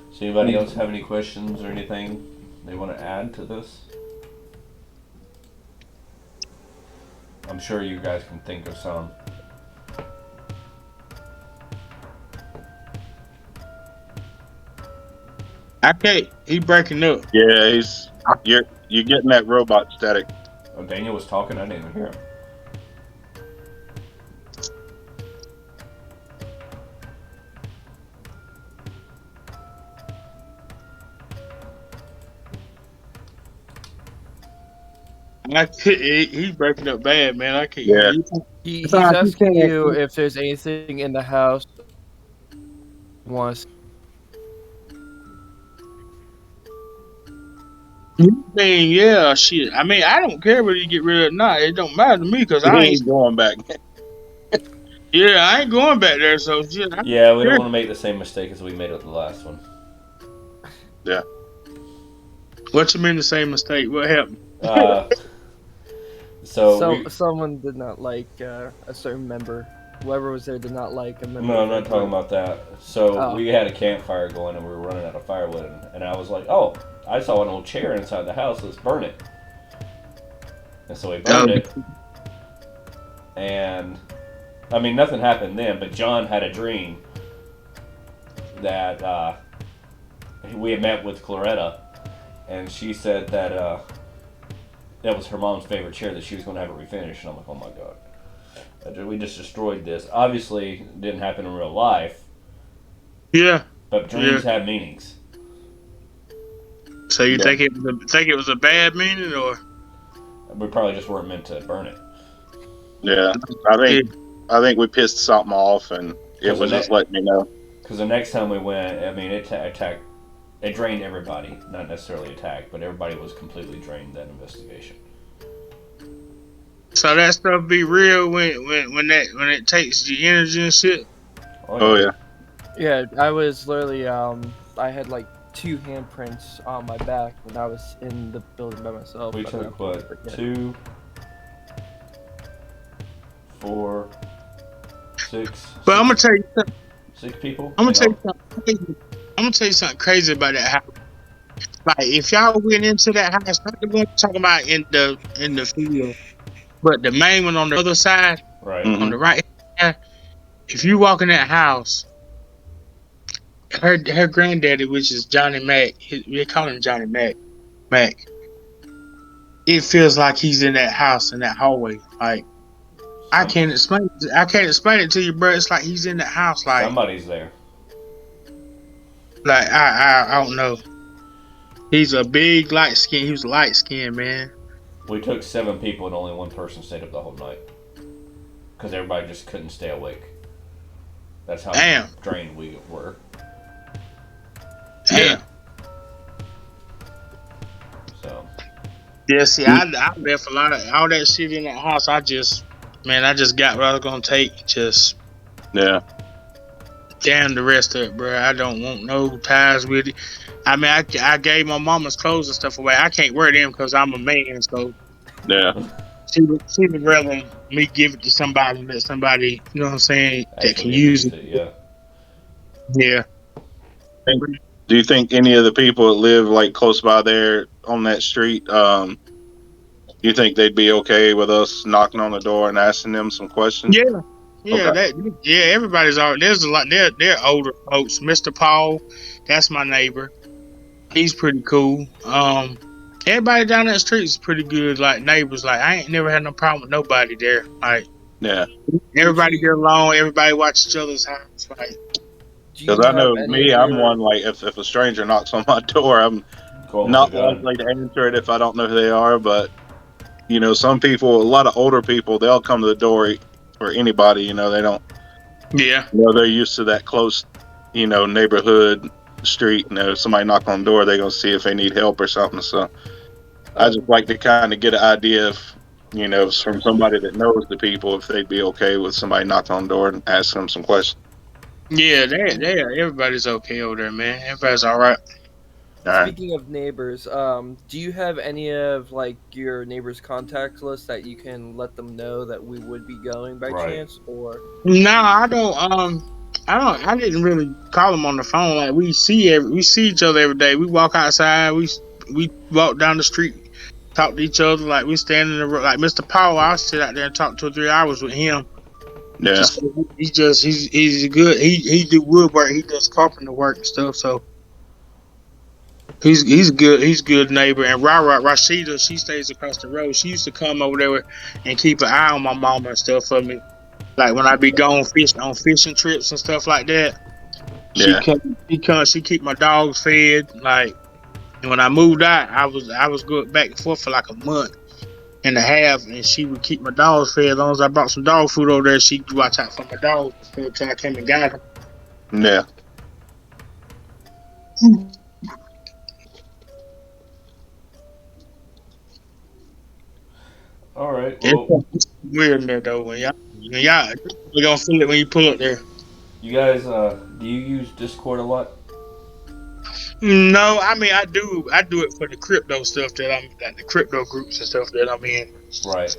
Speaker 3: Does anybody else have any questions or anything they want to add to this? I'm sure you guys can think of some.
Speaker 5: I can't. He breaking up.
Speaker 6: Yeah, you're getting that robot static.
Speaker 3: Oh, Daniel was talking. I didn't even hear him.
Speaker 5: He's breaking up bad, man. I can't.
Speaker 6: Yeah.
Speaker 4: He's
Speaker 5: Sorry, keep
Speaker 4: asking
Speaker 5: saying
Speaker 4: you
Speaker 5: that.
Speaker 4: if there's anything in the house you want to see.
Speaker 5: I mean, yeah, shit. I mean, I don't care whether you get rid of it or not. It don't matter to me because
Speaker 6: He
Speaker 5: I ain't.
Speaker 6: ain't going back.
Speaker 5: Yeah, I ain't going back there. So shit. I don't
Speaker 3: Yeah, we don't
Speaker 5: care.
Speaker 3: want to make the same mistake as we made with the last one.
Speaker 5: What you mean the same mistake? What happened?
Speaker 4: Someone did not like a certain member. Whoever was there did not like a member.
Speaker 3: No, I'm
Speaker 4: of
Speaker 3: not
Speaker 4: that
Speaker 3: talking
Speaker 4: group.
Speaker 3: about that. So
Speaker 4: Oh.
Speaker 3: we had a campfire going and we were running out of firewood, and I was like, "Oh, I saw an old chair inside the house. Let's burn it." And so we burned it. And I mean, nothing happened then, but John had a dream that we had met with Claretta, and she said that that was her mom's favorite chair, that she was going to have it refinished. And I'm like, oh my god, we just destroyed this. Obviously, it didn't happen in real life,
Speaker 5: Yeah.
Speaker 3: but dreams have meanings.
Speaker 5: So you
Speaker 6: Yeah.
Speaker 5: think it was a bad meaning or?
Speaker 3: We probably just weren't meant to burn it.
Speaker 6: Yeah, I think we pissed something off, and it was just letting me know.
Speaker 3: Because the next time we went, I mean, it attacked. It drained everybody, not necessarily attacked, but everybody was completely drained that investigation.
Speaker 5: So that stuff be real when it takes the energy and shit.
Speaker 6: Oh yeah.
Speaker 4: Yeah, I was literally I had like 2 handprints on my back when I was in the building by myself.
Speaker 3: We
Speaker 4: I don't
Speaker 3: took
Speaker 4: know.
Speaker 3: what, 2, 4, 6.
Speaker 5: But I'm gonna tell you something.
Speaker 3: 6 people.
Speaker 5: I'm gonna tell you something crazy about that house. Like if y'all went into that house, not the one talking about in the field, but the main one on the other side,
Speaker 3: Right.
Speaker 6: Mhm.
Speaker 5: on the right side. If you walk in that house, her granddaddy, which is Johnny Mac, they call him Johnny Mac. It feels like he's in that house in that hallway. Like I can't explain. I can't explain it to you, bro. It's like he's in the house,
Speaker 3: Somebody's there.
Speaker 5: I don't know. He's a big light skin. He was light skinned, man.
Speaker 3: We took 7 people and only one person stayed up the whole night because everybody just couldn't stay awake. That's how
Speaker 5: Damn.
Speaker 3: drained we were.
Speaker 5: Damn.
Speaker 3: So.
Speaker 5: Yeah, see, I left a lot of all that shit in that house. I just got what I was gonna take. Just damn the rest of it, bro. I don't want no ties with it. I mean, I gave my mama's clothes and stuff away. I can't wear them because I'm a man. So she would rather me give it to somebody, let somebody, you know what I'm saying, that can use it. Yeah.
Speaker 6: Do you think any of the people that live like close by there on that street, you think they'd be okay with us knocking on the door and asking them some questions?
Speaker 5: Yeah,
Speaker 6: Okay.
Speaker 5: everybody's all. There's a lot. They're older folks. Mr. Paul, that's my neighbor. He's pretty cool. Everybody down that street is pretty good. Like neighbors. Like I ain't never had no problem with nobody there. Like everybody get along. Everybody watch each other's house. Like
Speaker 6: because I know me, I'm one like if a stranger knocks on my door, I'm not likely to answer it if I don't know who they are. But you know, some people, a lot of older people, they'll come to the door for anybody. You know, they don't.
Speaker 5: Yeah.
Speaker 6: You know, they're used to that close, you know, neighborhood street. You know, somebody knock on the door, they're gonna see if they need help or something. So I just like to kind of get an idea of, you know, from somebody that knows the people, if they'd be okay with somebody knocking on the door and asking them some questions.
Speaker 5: Yeah, everybody's okay over there, man. Everybody's all right.
Speaker 4: Speaking of neighbors, do you have any of like your neighbors' contact list that you can let them know that we would be going by chance? Or
Speaker 5: no, I don't. I didn't really call them on the phone. Like we see each other every day. We walk outside. We walk down the street, talk to each other. Like we stand in the road. Like Mr. Powell, I'll sit out there and talk 2 or 3 hours with him.
Speaker 6: Yeah.
Speaker 5: He's good. He do woodwork. He does carpenter work and stuff. So he's good. He's a good neighbor. And Rashida, she stays across the road. She used to come over there and keep an eye on my mama and stuff for me. Like when I be going on fishing trips and stuff like that. She keep my dogs fed. Like when I moved out, I was going back and forth for like a month and a half, and she would keep my dogs fed. As long as I brought some dog food over there, she'd watch out for my dogs until I came and got them.
Speaker 6: Yeah.
Speaker 3: All right. Well,
Speaker 5: it's weird in there though. When y'all we're gonna feel it when you pull up there.
Speaker 3: You guys, do you use Discord a lot?
Speaker 5: No, I mean I do it for the crypto stuff like the crypto groups and stuff that I'm in.
Speaker 3: Right.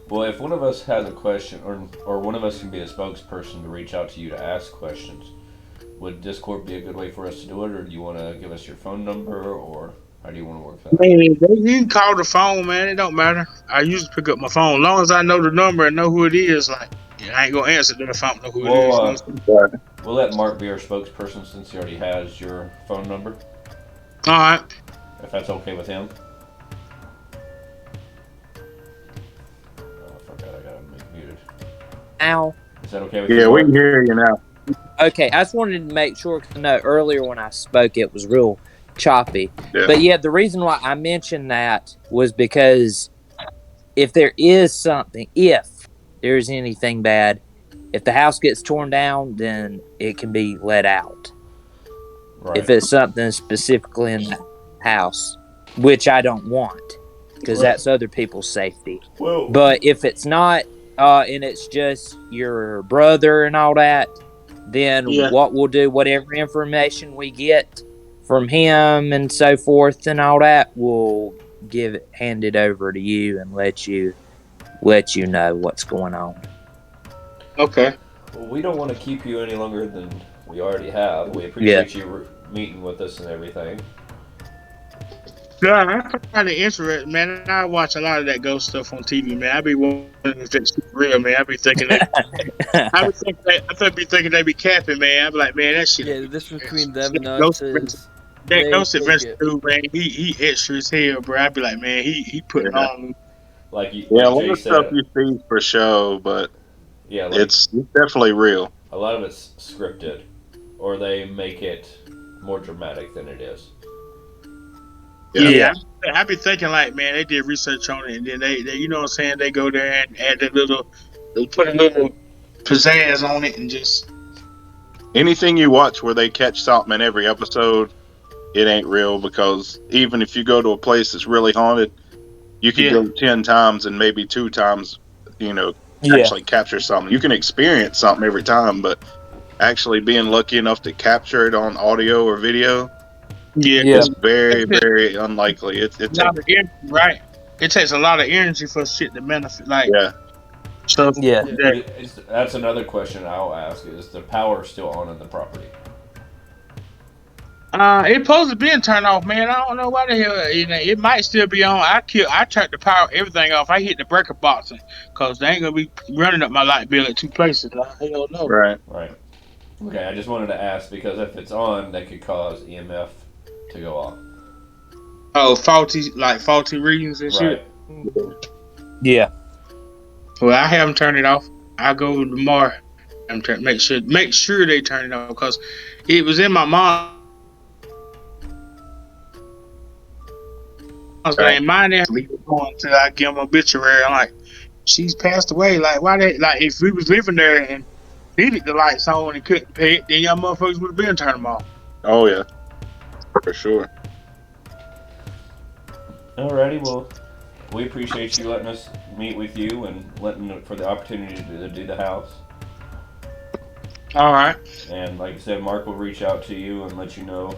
Speaker 3: Well, if one of us has a question, or one of us can be a spokesperson to reach out to you to ask questions, would Discord be a good way for us to do it, or do you want to give us your phone number, or how do you want to work that?
Speaker 5: Man, you can call the phone, man. It don't matter. I usually pick up my phone as long as I know the number and know who it is. Like, I ain't gonna answer if I don't know who it is.
Speaker 3: We'll let Mark be our spokesperson since he already has your phone number.
Speaker 5: All right.
Speaker 3: If that's okay with him. Oh, I forgot I got him muted.
Speaker 8: Ow.
Speaker 3: Is that okay with you?
Speaker 6: Yeah, we can hear you now.
Speaker 8: Okay, I just wanted to make sure, because I know earlier when I spoke it was real choppy.
Speaker 6: Yeah.
Speaker 8: But yeah, the reason why I mentioned that was because if there is anything bad, if the house gets torn down, then it can be let out.
Speaker 3: Right.
Speaker 8: If it's something specifically in the house, which I don't want, because that's other people's safety.
Speaker 3: Well,
Speaker 8: but if it's not, and it's just your brother and all that, then what we'll do, whatever information we get from him and so forth and all that, we'll hand it over to you and let you know what's going on.
Speaker 5: Okay.
Speaker 3: Well, we don't want to keep you any longer than we already have. We appreciate you meeting with us and everything.
Speaker 5: Yeah, I'm kind of interested, man. I watch a lot of that ghost stuff on TV, man. I be wondering if that's real, man. I be thinking that. I be thinking they be capping, man. I be like, man, that shit.
Speaker 4: Yeah, the difference between them and us is
Speaker 5: that ghost adventure dude, man. He extra as hell, bro. I be like, man, he putting on.
Speaker 3: Like you,
Speaker 6: a
Speaker 3: like
Speaker 6: lot
Speaker 3: Jay
Speaker 6: of
Speaker 3: said,
Speaker 6: stuff you see for show, but
Speaker 3: Yeah, like,
Speaker 6: it's definitely real.
Speaker 3: a lot of it's scripted, or they make it more dramatic than it is.
Speaker 5: Yeah, I be thinking like, man, they did research on it, and then they you know what I'm saying? They go there and add they put a little pizzazz on it, and just
Speaker 6: Anything you watch where they catch something in every episode, it ain't real, because even if you go to a place that's really haunted, you could
Speaker 5: yeah,
Speaker 6: go 10 times and maybe 2 times,
Speaker 8: Yeah.
Speaker 6: actually capture something. You can experience something every time, but actually being lucky enough to capture it on audio or video
Speaker 5: yeah,
Speaker 8: Yeah.
Speaker 6: is
Speaker 5: because
Speaker 6: very, very unlikely. It
Speaker 5: a lot
Speaker 6: takes,
Speaker 5: of energy, right? It takes a lot of energy for shit to benefit, like
Speaker 6: yeah,
Speaker 5: stuff
Speaker 8: Yeah.
Speaker 4: Yeah.
Speaker 5: that.
Speaker 3: That's another question I'll ask: is the power still on in the property?
Speaker 5: It's supposed to be turned off, man. I don't know why the hell. It might still be on. I turned the power, everything off. I hit the breaker box, cause they ain't gonna be running up my light bill at 2 places. Hell no.
Speaker 6: right.
Speaker 3: Right. Okay, I just wanted to ask because if it's on, that could cause EMF to go off.
Speaker 5: Oh, faulty readings and shit.
Speaker 3: Right.
Speaker 8: Yeah.
Speaker 5: Well, I haven't turned it off. I go tomorrow and make sure they turn it off, because it was in my mom's
Speaker 6: Right.
Speaker 5: name. Mine actually going until I give them obituary. I'm like, she's passed away. Like, why they like if we was living there and needed the lights on and couldn't pay it, then y'all motherfuckers would have been turning them off.
Speaker 6: Oh, yeah, for sure.
Speaker 3: Alrighty, well, we appreciate you letting us meet with you and for the opportunity to do the house.
Speaker 5: All right.
Speaker 3: And like I said, Mark will reach out to you and let you know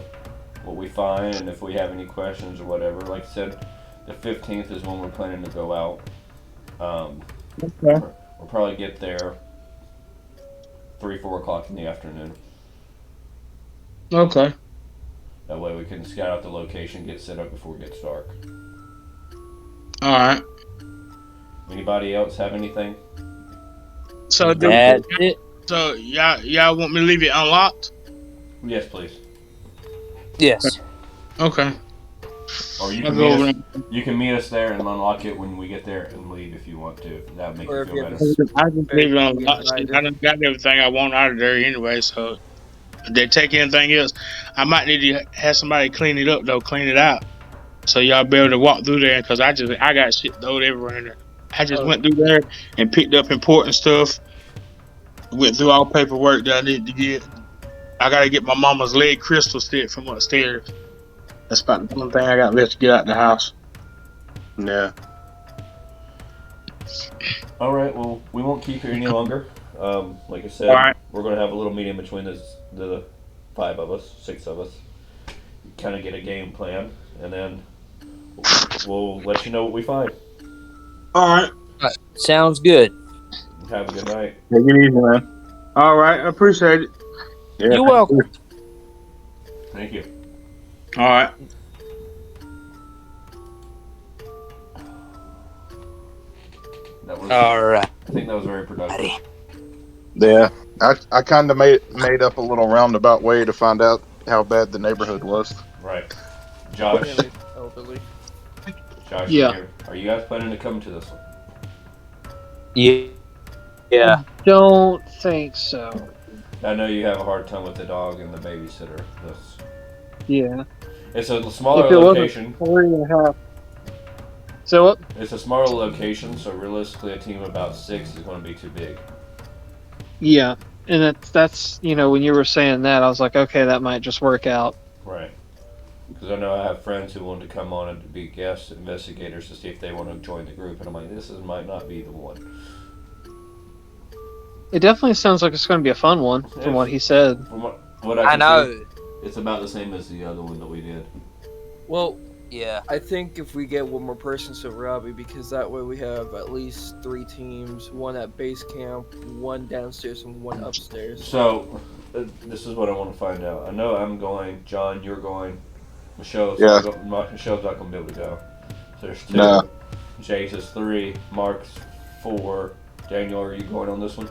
Speaker 3: what we find and if we have any questions or whatever. Like I said, the 15th is when we're planning to go out.
Speaker 5: Okay.
Speaker 3: We'll probably get there 3-4 o'clock in the afternoon.
Speaker 5: Okay.
Speaker 3: That way we can scout out the location, get set up before it gets dark.
Speaker 5: All right.
Speaker 3: Anybody else have anything?
Speaker 5: So
Speaker 8: That's it.
Speaker 5: so y'all want me to leave it unlocked?
Speaker 3: Yes, please.
Speaker 8: Yes.
Speaker 5: Okay.
Speaker 3: Or you
Speaker 5: I'll
Speaker 3: can
Speaker 5: go
Speaker 3: meet
Speaker 5: over
Speaker 3: us. You can meet us there and unlock it when we get there and leave if you want to. If that would make
Speaker 4: Or
Speaker 3: you
Speaker 4: if
Speaker 3: feel
Speaker 4: you have
Speaker 3: better.
Speaker 5: I just leave it unlocked.
Speaker 4: Right.
Speaker 5: I done got everything I want out of there anyway. So if they take anything else, I might need to have somebody clean it up though, clean it out, so y'all be able to walk through there. Because I got shit throwed everywhere in there. I just went through there and picked up important stuff. Went through all paperwork that I need to get. I gotta get my mama's leg crystal stick from upstairs. That's about the one thing I got left to get out the house.
Speaker 6: Yeah.
Speaker 3: All right. Well, we won't keep you any longer. Like I said,
Speaker 5: All right.
Speaker 3: we're going to have a little meeting between the 5 of us, 6 of us. Kind of get a game plan, and then we'll let you know what we find.
Speaker 5: All right.
Speaker 8: Sounds good.
Speaker 3: Have a good night.
Speaker 6: Take it easy, man.
Speaker 5: All right. I appreciate it.
Speaker 6: Yeah.
Speaker 8: You're welcome.
Speaker 3: Thank you.
Speaker 5: All right.
Speaker 3: That was.
Speaker 8: All right.
Speaker 3: I think that was very productive.
Speaker 6: Yeah. I kind of made up a little roundabout way to find out how bad the neighborhood was.
Speaker 3: Right. Josh.
Speaker 4: Really elderly.
Speaker 3: Josh.
Speaker 5: Yeah.
Speaker 3: Are you guys planning to come to this one?
Speaker 8: Yeah. Yeah.
Speaker 9: Don't think so.
Speaker 3: I know you have a hard time with the dog and the babysitter.
Speaker 9: Yeah.
Speaker 3: It's a smaller
Speaker 9: If it
Speaker 3: location.
Speaker 9: wasn't 3.5. So what?
Speaker 3: It's a smaller location, so realistically, a team of about 6 is going to be too big.
Speaker 9: Yeah. And that's when you were saying that, I was like, okay, that might just work out.
Speaker 3: Right. Because I know I have friends who want to come on and be guest investigators to see if they want to join the group, and I'm like, might not be the one.
Speaker 9: It definitely sounds like it's going to be a fun one, from what he said.
Speaker 3: From what I
Speaker 8: I
Speaker 3: can
Speaker 8: know.
Speaker 3: see, it's about the same as the other one that we did.
Speaker 4: Well,
Speaker 8: Yeah.
Speaker 4: I think if we get one more person, so Robbie, because that way we have at least 3 teams, one at base camp, one downstairs, and one upstairs.
Speaker 3: So, this is what I want to find out. I know I'm going. John, you're going. Michelle's
Speaker 6: Yeah.
Speaker 3: Michelle's not going to be able to go. So there's 2.
Speaker 6: No.
Speaker 3: Jace is 3. Mark's 4. Daniel, are you going on this one?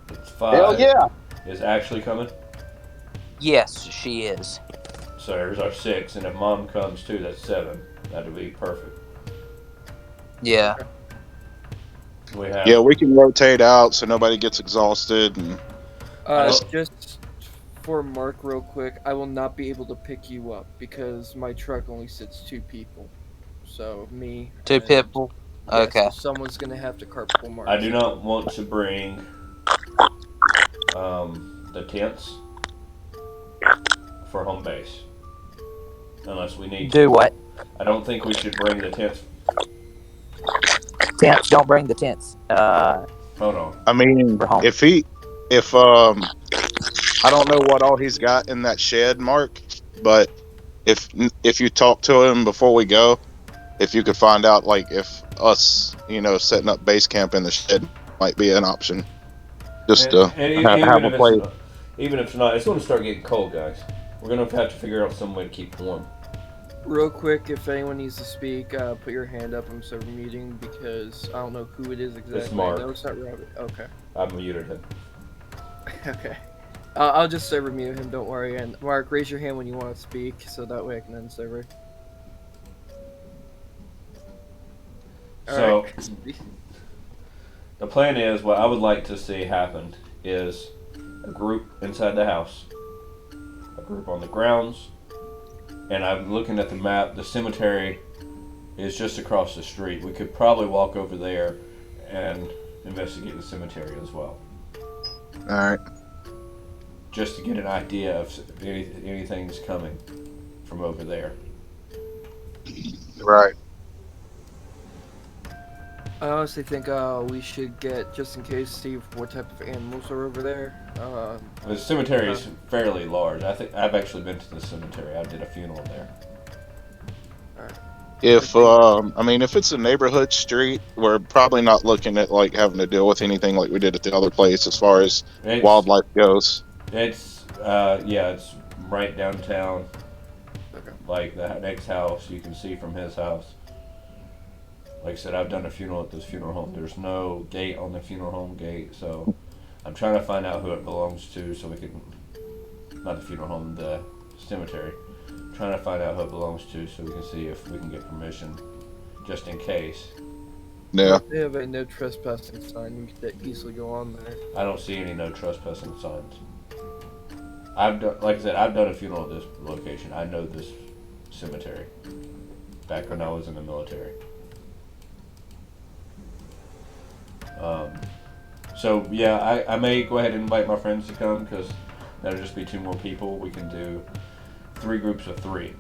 Speaker 3: It's 5.
Speaker 7: Hell yeah.
Speaker 3: Is Ashley coming?
Speaker 8: Yes, she is.
Speaker 3: So there's our 6, and if Mom comes too, that's 7. That'd be perfect.
Speaker 8: Yeah.
Speaker 6: Yeah, we can rotate out so nobody gets exhausted. And
Speaker 4: just for Mark, real quick, I will not be able to pick you up because my truck only sits 2 people. So me.
Speaker 8: Two people.
Speaker 4: Yeah,
Speaker 8: Okay.
Speaker 4: so someone's gonna have to carpool Mark.
Speaker 3: I do not want to bring the tents for home base unless we need
Speaker 8: Do
Speaker 3: to.
Speaker 8: what?
Speaker 3: I don't think we should bring the tents.
Speaker 8: Tents. Don't bring the tents.
Speaker 3: Hold on.
Speaker 6: I mean,
Speaker 8: For home.
Speaker 6: if I don't know what all he's got in that shed, Mark, but if you talk to him before we go, if you could find out like if us, setting up base camp in the shed might be an option, just to have a place.
Speaker 3: Even if it's not, it's going to start getting cold, guys. We're going to have to figure out some way to keep warm.
Speaker 4: Real quick, if anyone needs to speak, put your hand up. I'm server muting because I don't know who it is exactly.
Speaker 3: It's Mark.
Speaker 4: No, it's not Robert. Okay.
Speaker 3: I've muted him.
Speaker 4: Okay. I'll just server mute him. Don't worry. And Mark, raise your hand when you want to speak, so that way I can end server.
Speaker 3: So, the plan is, what I would like to see happen is a group inside the house, a group on the grounds, and I'm looking at the map. The cemetery is just across the street. We could probably walk over there and investigate the cemetery as well.
Speaker 6: All right.
Speaker 3: Just to get an idea of anything's coming from over there.
Speaker 6: Right.
Speaker 4: I honestly think we should get, just in case, Steve, what type of animals are over there.
Speaker 3: The cemetery is fairly large. I think I've actually been to the cemetery. I did a funeral there.
Speaker 6: If it's a neighborhood street, we're probably not looking at like having to deal with anything like we did at the other place as far as wildlife goes.
Speaker 3: It's it's right downtown. Okay. Like the next house you can see from his house. Like I said, I've done a funeral at this funeral home. There's no gate on the funeral home gate, so I'm trying to find out who it belongs to so we can, not the funeral home, the cemetery. I'm trying to find out who it belongs to so we can see if we can get permission, just in case.
Speaker 6: Yeah.
Speaker 4: They have a no trespassing sign. You could easily go on there.
Speaker 3: I don't see any no trespassing signs. I've done a funeral at this location. I know this cemetery. Back when I was in the military. I may go ahead and invite my friends to come because that'll just be 2 more people. We can do 3 groups of 3.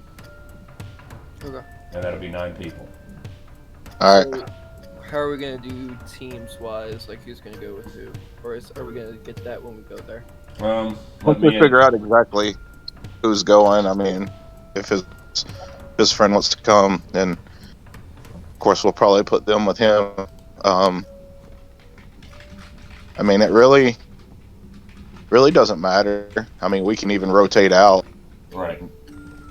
Speaker 4: Okay.
Speaker 3: And that'll be 9 people.
Speaker 6: All right.
Speaker 4: So, how are we gonna do teams-wise? Like, who's gonna go with who, or are we gonna get that when we go there?
Speaker 6: Once we figure out exactly who's going, I mean, if his friend wants to come, then of course we'll probably put them with him. I mean, it really doesn't matter. I mean, we can even rotate out,
Speaker 3: right?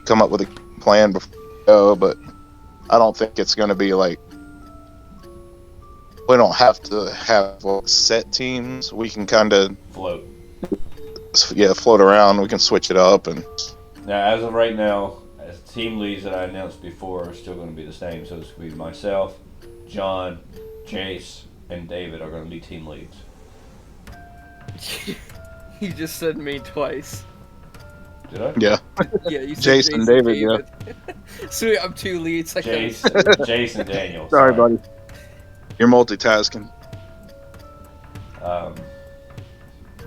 Speaker 6: Come up with a plan before we go, but I don't think it's going to be like we don't have to have set teams. We can kind of
Speaker 3: float.
Speaker 6: Yeah, float around. We can switch it up and.
Speaker 3: Now, as of right now, as team leads that I announced before are still going to be the same. So it's going to be myself, John, Jace, and David are going to be team leads.
Speaker 4: You just said me twice.
Speaker 3: Did I?
Speaker 6: Yeah.
Speaker 4: Yeah, you said
Speaker 6: Jason and David. Yeah.
Speaker 4: Sweet, I'm 2 leads.
Speaker 3: Jace and Daniel.
Speaker 6: Sorry, buddy. You're multitasking.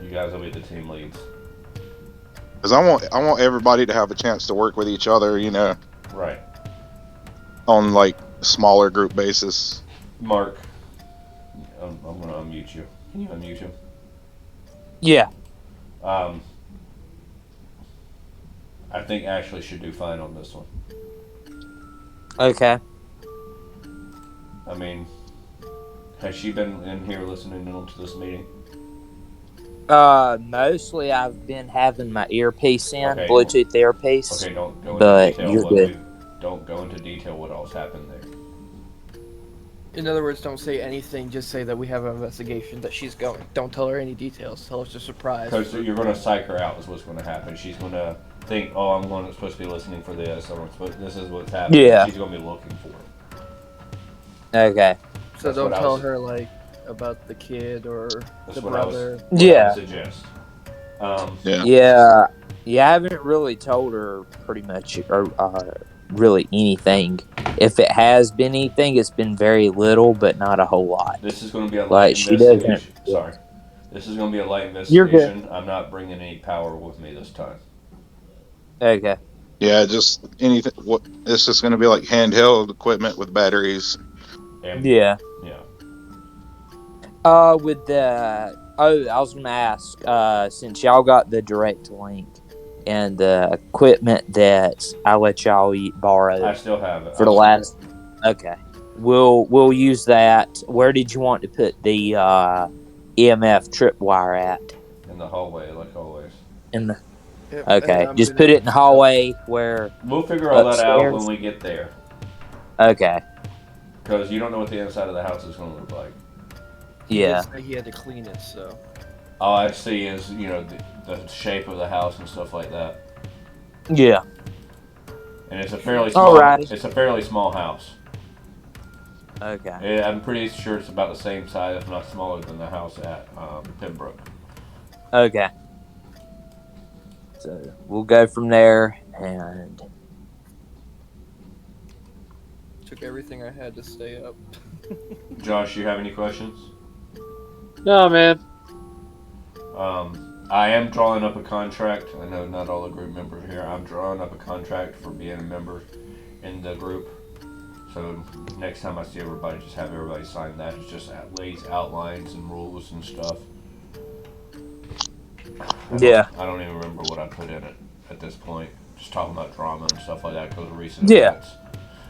Speaker 3: You guys will be the team leads.
Speaker 6: Because I want everybody to have a chance to work with each other,
Speaker 3: Right.
Speaker 6: On like a smaller group basis.
Speaker 3: Mark, I'm going to unmute you. Can you unmute him?
Speaker 8: Yeah.
Speaker 3: I think Ashley should do fine on this one.
Speaker 8: Okay.
Speaker 3: I mean, has she been in here listening to this meeting?
Speaker 8: Mostly I've been having my earpiece in,
Speaker 3: Okay,
Speaker 8: Bluetooth earpiece.
Speaker 3: Okay, don't go into
Speaker 8: but
Speaker 3: detail.
Speaker 8: You're good.
Speaker 3: Don't go into detail what all's happened there.
Speaker 4: In other words, don't say anything. Just say that we have an investigation that she's going. Don't tell her any details. Tell her it's a surprise.
Speaker 3: Because you're going to psych her out is what's going to happen. She's going to think, oh, I'm supposed to be listening for this, or this is what's happening.
Speaker 8: Yeah.
Speaker 3: She's going to be looking for it.
Speaker 8: Okay.
Speaker 4: So don't tell her like, about the kid or
Speaker 3: That's
Speaker 4: the
Speaker 3: what
Speaker 4: brother.
Speaker 3: I would
Speaker 8: Yeah.
Speaker 3: suggest.
Speaker 8: Yeah. Yeah, I haven't really told her pretty much or really anything. If it has been anything, it's been very little, but not a whole lot.
Speaker 3: This is going to be a light
Speaker 8: Like she doesn't.
Speaker 3: investigation. Sorry. This is going to be a light
Speaker 8: You're good.
Speaker 3: investigation. I'm not bringing any power with me this time.
Speaker 8: Okay.
Speaker 6: Yeah, just anything. What it's just going to be like handheld equipment with batteries.
Speaker 8: Yeah.
Speaker 3: Yeah.
Speaker 8: With the I was gonna ask, since y'all got the direct link and the equipment that I let y'all borrow
Speaker 3: I still have it.
Speaker 8: for the last. Okay. We'll use that. Where did you want to put the EMF tripwire at?
Speaker 3: In the hallway, like always.
Speaker 8: In the.
Speaker 4: Yep,
Speaker 8: Okay.
Speaker 4: and
Speaker 8: Just put it in the hallway where.
Speaker 3: We'll figure all that out
Speaker 8: upstairs?
Speaker 3: when we get there.
Speaker 8: Okay.
Speaker 3: Because you don't know what the inside of the house is going to look like.
Speaker 4: He
Speaker 8: Yeah.
Speaker 4: did say he had to clean it, so.
Speaker 3: All I see is, the shape of the house and stuff like that.
Speaker 8: Yeah.
Speaker 3: And it's a fairly small.
Speaker 8: Alrighty.
Speaker 3: It's a fairly small house.
Speaker 8: Okay.
Speaker 3: Yeah, I'm pretty sure it's about the same size, if not smaller, than the house at Pembroke.
Speaker 8: Okay. So we'll go from there and.
Speaker 4: Took everything I had to stay up.
Speaker 3: Josh, you have any questions?
Speaker 9: No, man.
Speaker 3: I am drawing up a contract. I know not all the group members here. I'm drawing up a contract for being a member in the group. So next time I see everybody, just have everybody sign that. It just lays outlines and rules and stuff. I don't even remember what I put in it at this point. Just talking about drama and stuff like that because of recent events.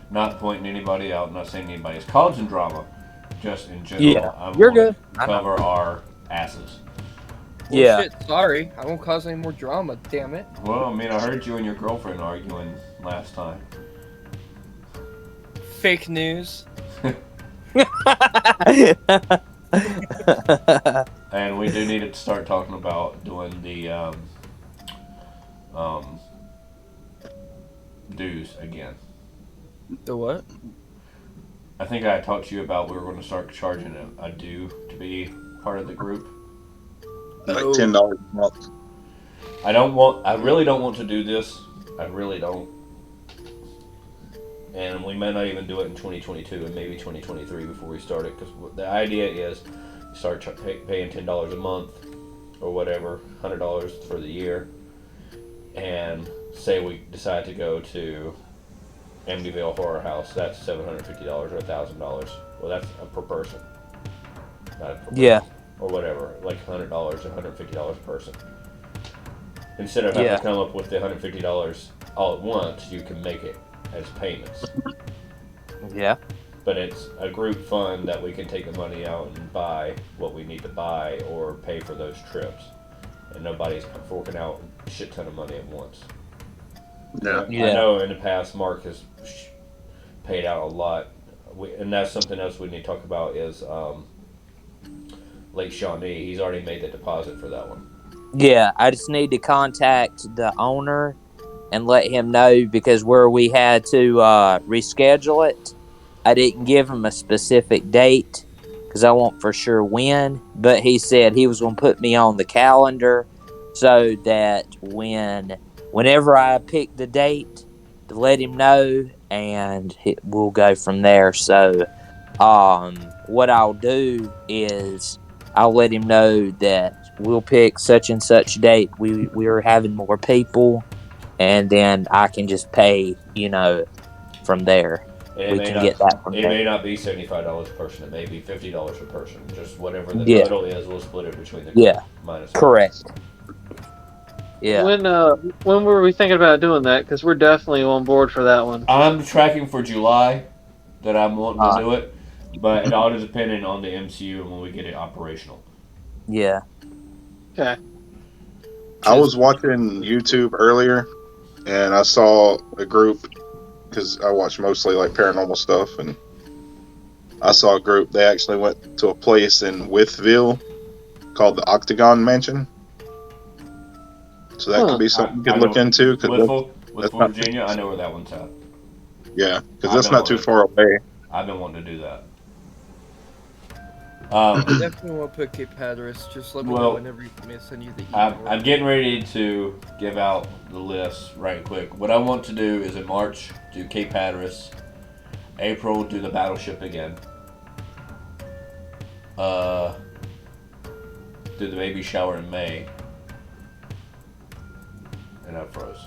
Speaker 3: Not pointing anybody out, not saying anybody's causing drama. Just in general,
Speaker 8: Yeah. You're good.
Speaker 3: Cover our asses.
Speaker 4: Well,
Speaker 8: Yeah.
Speaker 4: shit, sorry. I won't cause any more drama, damn it.
Speaker 3: Well, I mean, I heard you and your girlfriend arguing last time.
Speaker 4: Fake news.
Speaker 3: And we do need to start talking about doing the dues again.
Speaker 4: The what?
Speaker 3: I think I talked to you about we were going to start charging a due to be part of the group.
Speaker 6: Like $10 a month.
Speaker 3: I really don't want to do this. I really don't. And we may not even do it in 2022 and maybe 2023 before we start it. Because the idea is start paying $10 a month or whatever, $100 for the year. And say we decide to go to Amityville Horror House, that's $750 or $1,000. Well, that's per person. Not per person. Or whatever, like $100 or $150 a person. Instead of having to come up with the $150 all at once, you can make it as payments.
Speaker 8: Yeah.
Speaker 3: But it's a group fund that we can take the money out and buy what we need to buy or pay for those trips. And nobody's forking out a shit ton of money at once.
Speaker 6: Yeah.
Speaker 3: I know in the past Mark has paid out a lot. And that's something else we need to talk about is Lake Shawnee. He's already made the deposit for that one.
Speaker 8: Yeah, I just need to contact the owner and let him know because where we had to reschedule it, I didn't give him a specific date because I won't for sure when, but he said he was going to put me on the calendar so that whenever I pick the date to let him know and we'll go from there. So what I'll do is I'll let him know that we'll pick such and such date. We are having more people, and then I can just pay, from there. We can get that from there.
Speaker 3: It may not be $75 a person. It may be $50 a person. Just whatever the total is, we'll split it between the group. Minus
Speaker 8: correct. Yeah.
Speaker 9: When were we thinking about doing that? Because we're definitely on board for that one.
Speaker 3: I'm tracking for July that I'm wanting to do it, but it all is dependent on the MCU and when we get it operational.
Speaker 8: Yeah.
Speaker 9: Okay.
Speaker 6: I was watching YouTube earlier, and I saw a group, because I watch mostly like paranormal stuff, and I saw a group. They actually went to a place in Withville called the Octagon Mansion. So that could be something you could look into.
Speaker 3: With Virginia, I know where that one's at.
Speaker 6: Yeah, because that's not too far away.
Speaker 3: I've been wanting to do that.
Speaker 4: I definitely want to put Cape Hatteras. Just let me know
Speaker 3: Well,
Speaker 4: whenever you may send you the
Speaker 3: I'm,
Speaker 4: email.
Speaker 3: I'm getting ready to give out the list right quick. What I want to do is in March do Cape Hatteras, April do the Battleship again, do the baby shower in May, and I froze.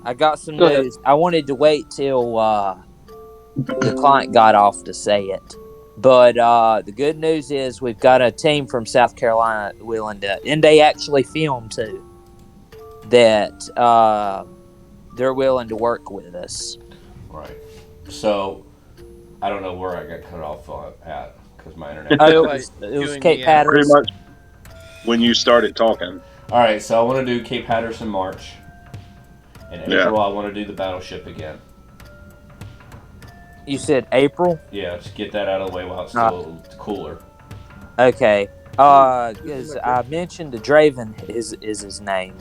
Speaker 8: I got some
Speaker 9: Go ahead.
Speaker 8: news. I wanted to wait till the client got off to say it. But the good news is we've got a team from South Carolina willing to, and they actually filmed too, that they're willing to work with us.
Speaker 3: Right. So I don't know where I got cut off at because my internet.
Speaker 8: Oh,
Speaker 4: By
Speaker 8: it was
Speaker 4: doing
Speaker 8: Cape
Speaker 4: the
Speaker 6: Pretty
Speaker 8: Hatteras.
Speaker 6: much when you started talking.
Speaker 3: All right, so I want to do Cape Hatteras in March. In
Speaker 6: Yeah.
Speaker 3: April, I want to do the Battleship again.
Speaker 8: You said April?
Speaker 3: Yeah, just get that out of the way while it's still cooler.
Speaker 8: Okay. Because I mentioned the Draven is his name.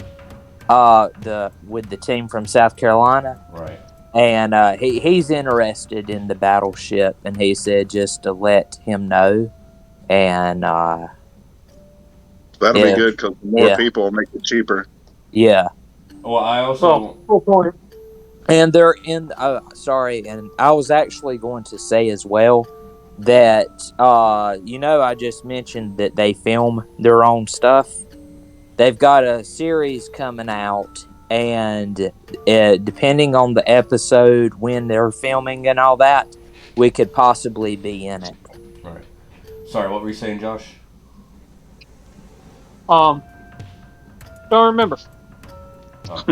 Speaker 8: The with the team from South Carolina.
Speaker 3: Right.
Speaker 8: And he's interested in the Battleship, and he said just to let him know. And
Speaker 6: That'll be
Speaker 8: if
Speaker 6: good because more
Speaker 8: yeah,
Speaker 6: people will make it cheaper.
Speaker 8: yeah.
Speaker 3: Well, I also.
Speaker 9: Full point.
Speaker 8: And they're in. Sorry, and I was actually going to say as well that I just mentioned that they film their own stuff. They've got a series coming out, and depending on the episode when they're filming and all that, we could possibly be in it.
Speaker 3: Right. Sorry, what were you saying, Josh?
Speaker 9: Don't remember.
Speaker 3: Oh.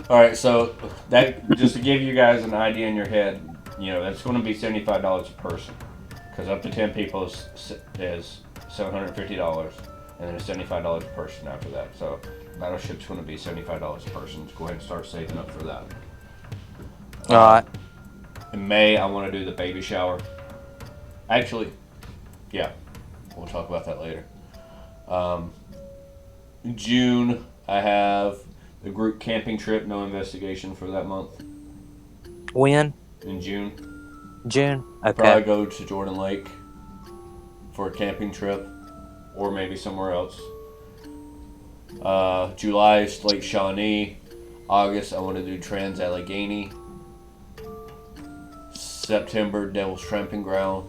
Speaker 3: All right, so that just to give you guys an idea in your head, that's going to be $75 a person, because up to 10 people is $750, and then it's $75 a person after that. So Battleship's going to be $75 a person. Just go ahead and start saving up for that.
Speaker 8: All right.
Speaker 3: In May, I want to do the baby shower. Actually, yeah, we'll talk about that later. June, I have the group camping trip, no investigation for that month.
Speaker 8: When?
Speaker 3: In June.
Speaker 8: June. Okay.
Speaker 3: Probably go to Jordan Lake for a camping trip, or maybe somewhere else. July is Lake Shawnee. August, I want to do Trans Allegheny. September, Devil's Tramping Ground.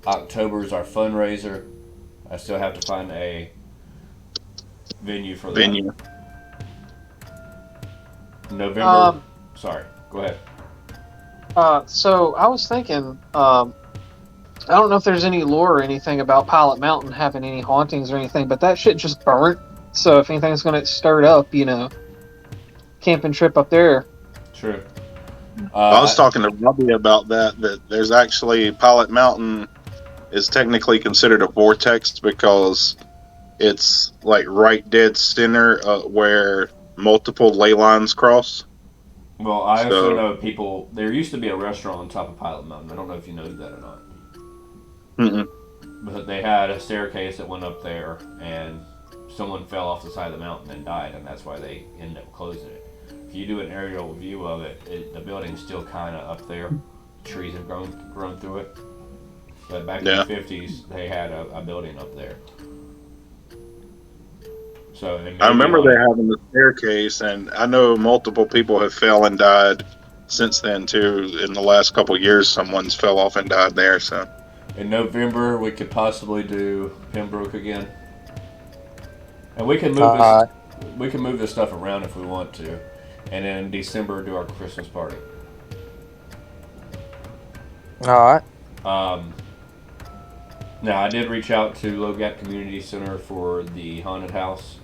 Speaker 3: October is our fundraiser. I still have to find a venue for that. November. Sorry, go ahead.
Speaker 9: So I was thinking, I don't know if there's any lore or anything about Pilot Mountain having any hauntings or anything, but that shit just burnt. So if anything's going to stir it up, camping trip up there.
Speaker 3: True.
Speaker 6: I was talking to Robbie about that there's actually Pilot Mountain is technically considered a vortex because it's like right dead center where multiple ley lines cross.
Speaker 3: Well, I also know people. There used to be a restaurant on top of Pilot Mountain. I don't know if you know that or not.
Speaker 6: Mm-mm.
Speaker 3: But they had a staircase that went up there, and someone fell off the side of the mountain and died, and that's why they ended up closing it. If you do an aerial view of it, the building's still kind of up there. Trees have grown through it. But back in the 50s, they had a building up there. So
Speaker 6: I remember they having the staircase, and I know multiple people have fell and died since then too. In the last couple of years, someone's fell off and died there. So
Speaker 3: in November, we could possibly do Pembroke again, and we can move this. We can move this stuff around if we want to, and then in December do our Christmas party.
Speaker 8: All right.
Speaker 3: Now I did reach out to Low Gap Community Center for the haunted house.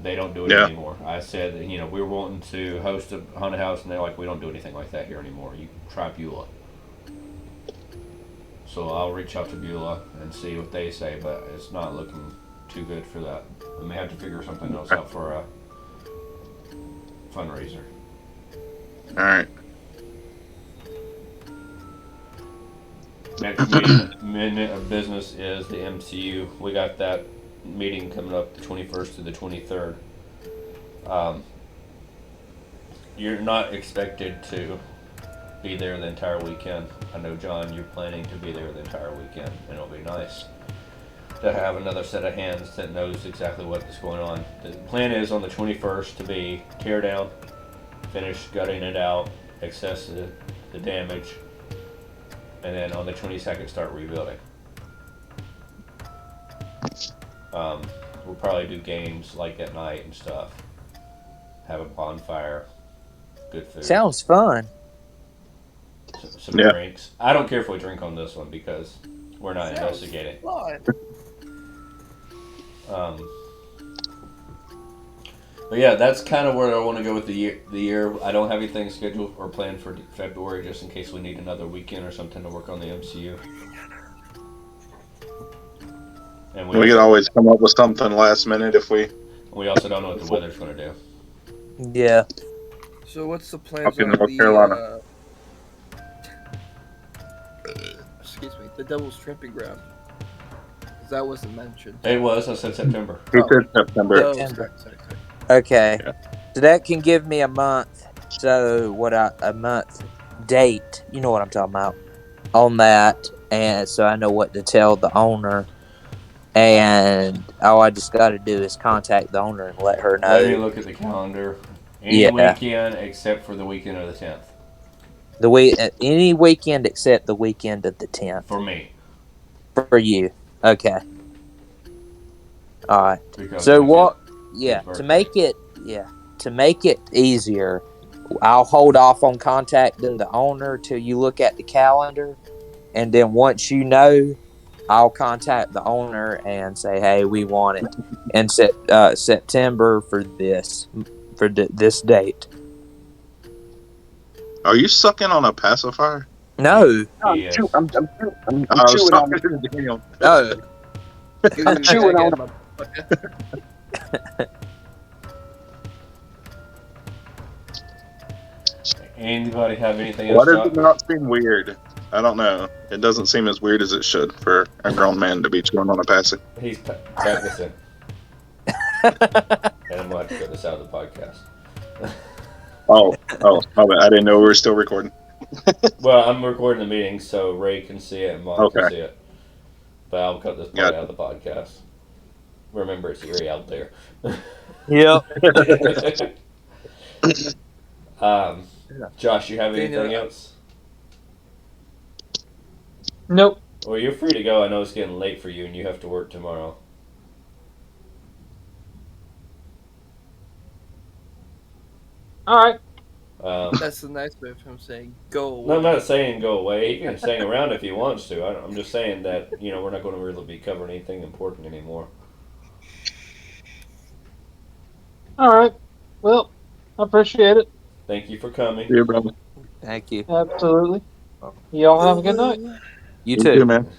Speaker 3: They don't do it anymore. I said that, we were wanting to host a haunted house, and they're like, we don't do anything like that here anymore. You try Beulah. So I'll reach out to Beulah and see what they say, but it's not looking too good for that. We may have to figure something else out for a fundraiser.
Speaker 6: All right.
Speaker 3: Next minute of business is the MCU. We got that meeting coming up the 21st to the 23rd. You're not expected to be there the entire weekend. I know, John, you're planning to be there the entire weekend, and it'll be nice to have another set of hands that knows exactly what's going on. The plan is on the 21st to be tear down, finish gutting it out, assess the damage, and then on the 22nd start rebuilding. We'll probably do games like at night and stuff. Have a bonfire, good food.
Speaker 8: Sounds fun.
Speaker 3: Some drinks. I don't care if we drink on this one because we're not investigating. But yeah, that's kind of where I want to go with the year. I don't have anything scheduled or planned for February, just in case we need another weekend or something to work on the MCU. And
Speaker 6: we could always come up with something last minute if we.
Speaker 3: We also don't know what the weather's going to do.
Speaker 8: Yeah.
Speaker 4: So what's the plans on
Speaker 6: North Carolina.
Speaker 4: Excuse me, the Devil's Tramping Ground? Because that wasn't mentioned.
Speaker 3: It was. I said September.
Speaker 6: He said September.
Speaker 4: Oh, sorry.
Speaker 8: Okay.
Speaker 6: Yeah.
Speaker 8: So that can give me a month. So a month date. You know what I'm talking about on that, and so I know what to tell the owner. And all I just got to do is contact the owner and let her know.
Speaker 3: Let me look at the calendar. Any weekend except for the weekend of the 10th.
Speaker 8: Any weekend except the weekend of the 10th.
Speaker 3: For me.
Speaker 8: For you. Okay. All right.
Speaker 3: Because
Speaker 8: so what? Yeah. To make it easier, I'll hold off on contacting the owner till you look at the calendar, and then once you know, I'll contact the owner and say, "Hey, we want it in September for this date."
Speaker 6: Are you sucking on a pacifier?
Speaker 8: No.
Speaker 7: I'm chewing on
Speaker 6: Daniel.
Speaker 8: No.
Speaker 7: I'm chewing on
Speaker 3: Anybody have anything else?
Speaker 6: Why does it not seem weird? I don't know. It doesn't seem as weird as it should for a grown man to be chewing on a pacifier.
Speaker 3: He's practicing. And I'm going to cut this out of the podcast.
Speaker 6: Oh, my bad. I didn't know we were still recording.
Speaker 3: Well, I'm recording the meeting so Ray can see it and Mom can see it. But I'll cut this part out of the podcast. Remember, it's eerie out there.
Speaker 8: Yep.
Speaker 3: Josh, you have anything else?
Speaker 9: Nope.
Speaker 3: Well, you're free to go. I know it's getting late for you and you have to work tomorrow.
Speaker 9: All right.
Speaker 4: That's the nice way of him saying go away.
Speaker 3: No, I'm not saying go away. He can hang around if he wants to. I'm just saying that, we're not going to really be covering anything important anymore.
Speaker 9: All right. Well, I appreciate it.
Speaker 3: Thank you for coming.
Speaker 6: See you, brother.
Speaker 8: Thank you.
Speaker 9: Absolutely. Y'all have a good night.
Speaker 8: You too,
Speaker 6: man.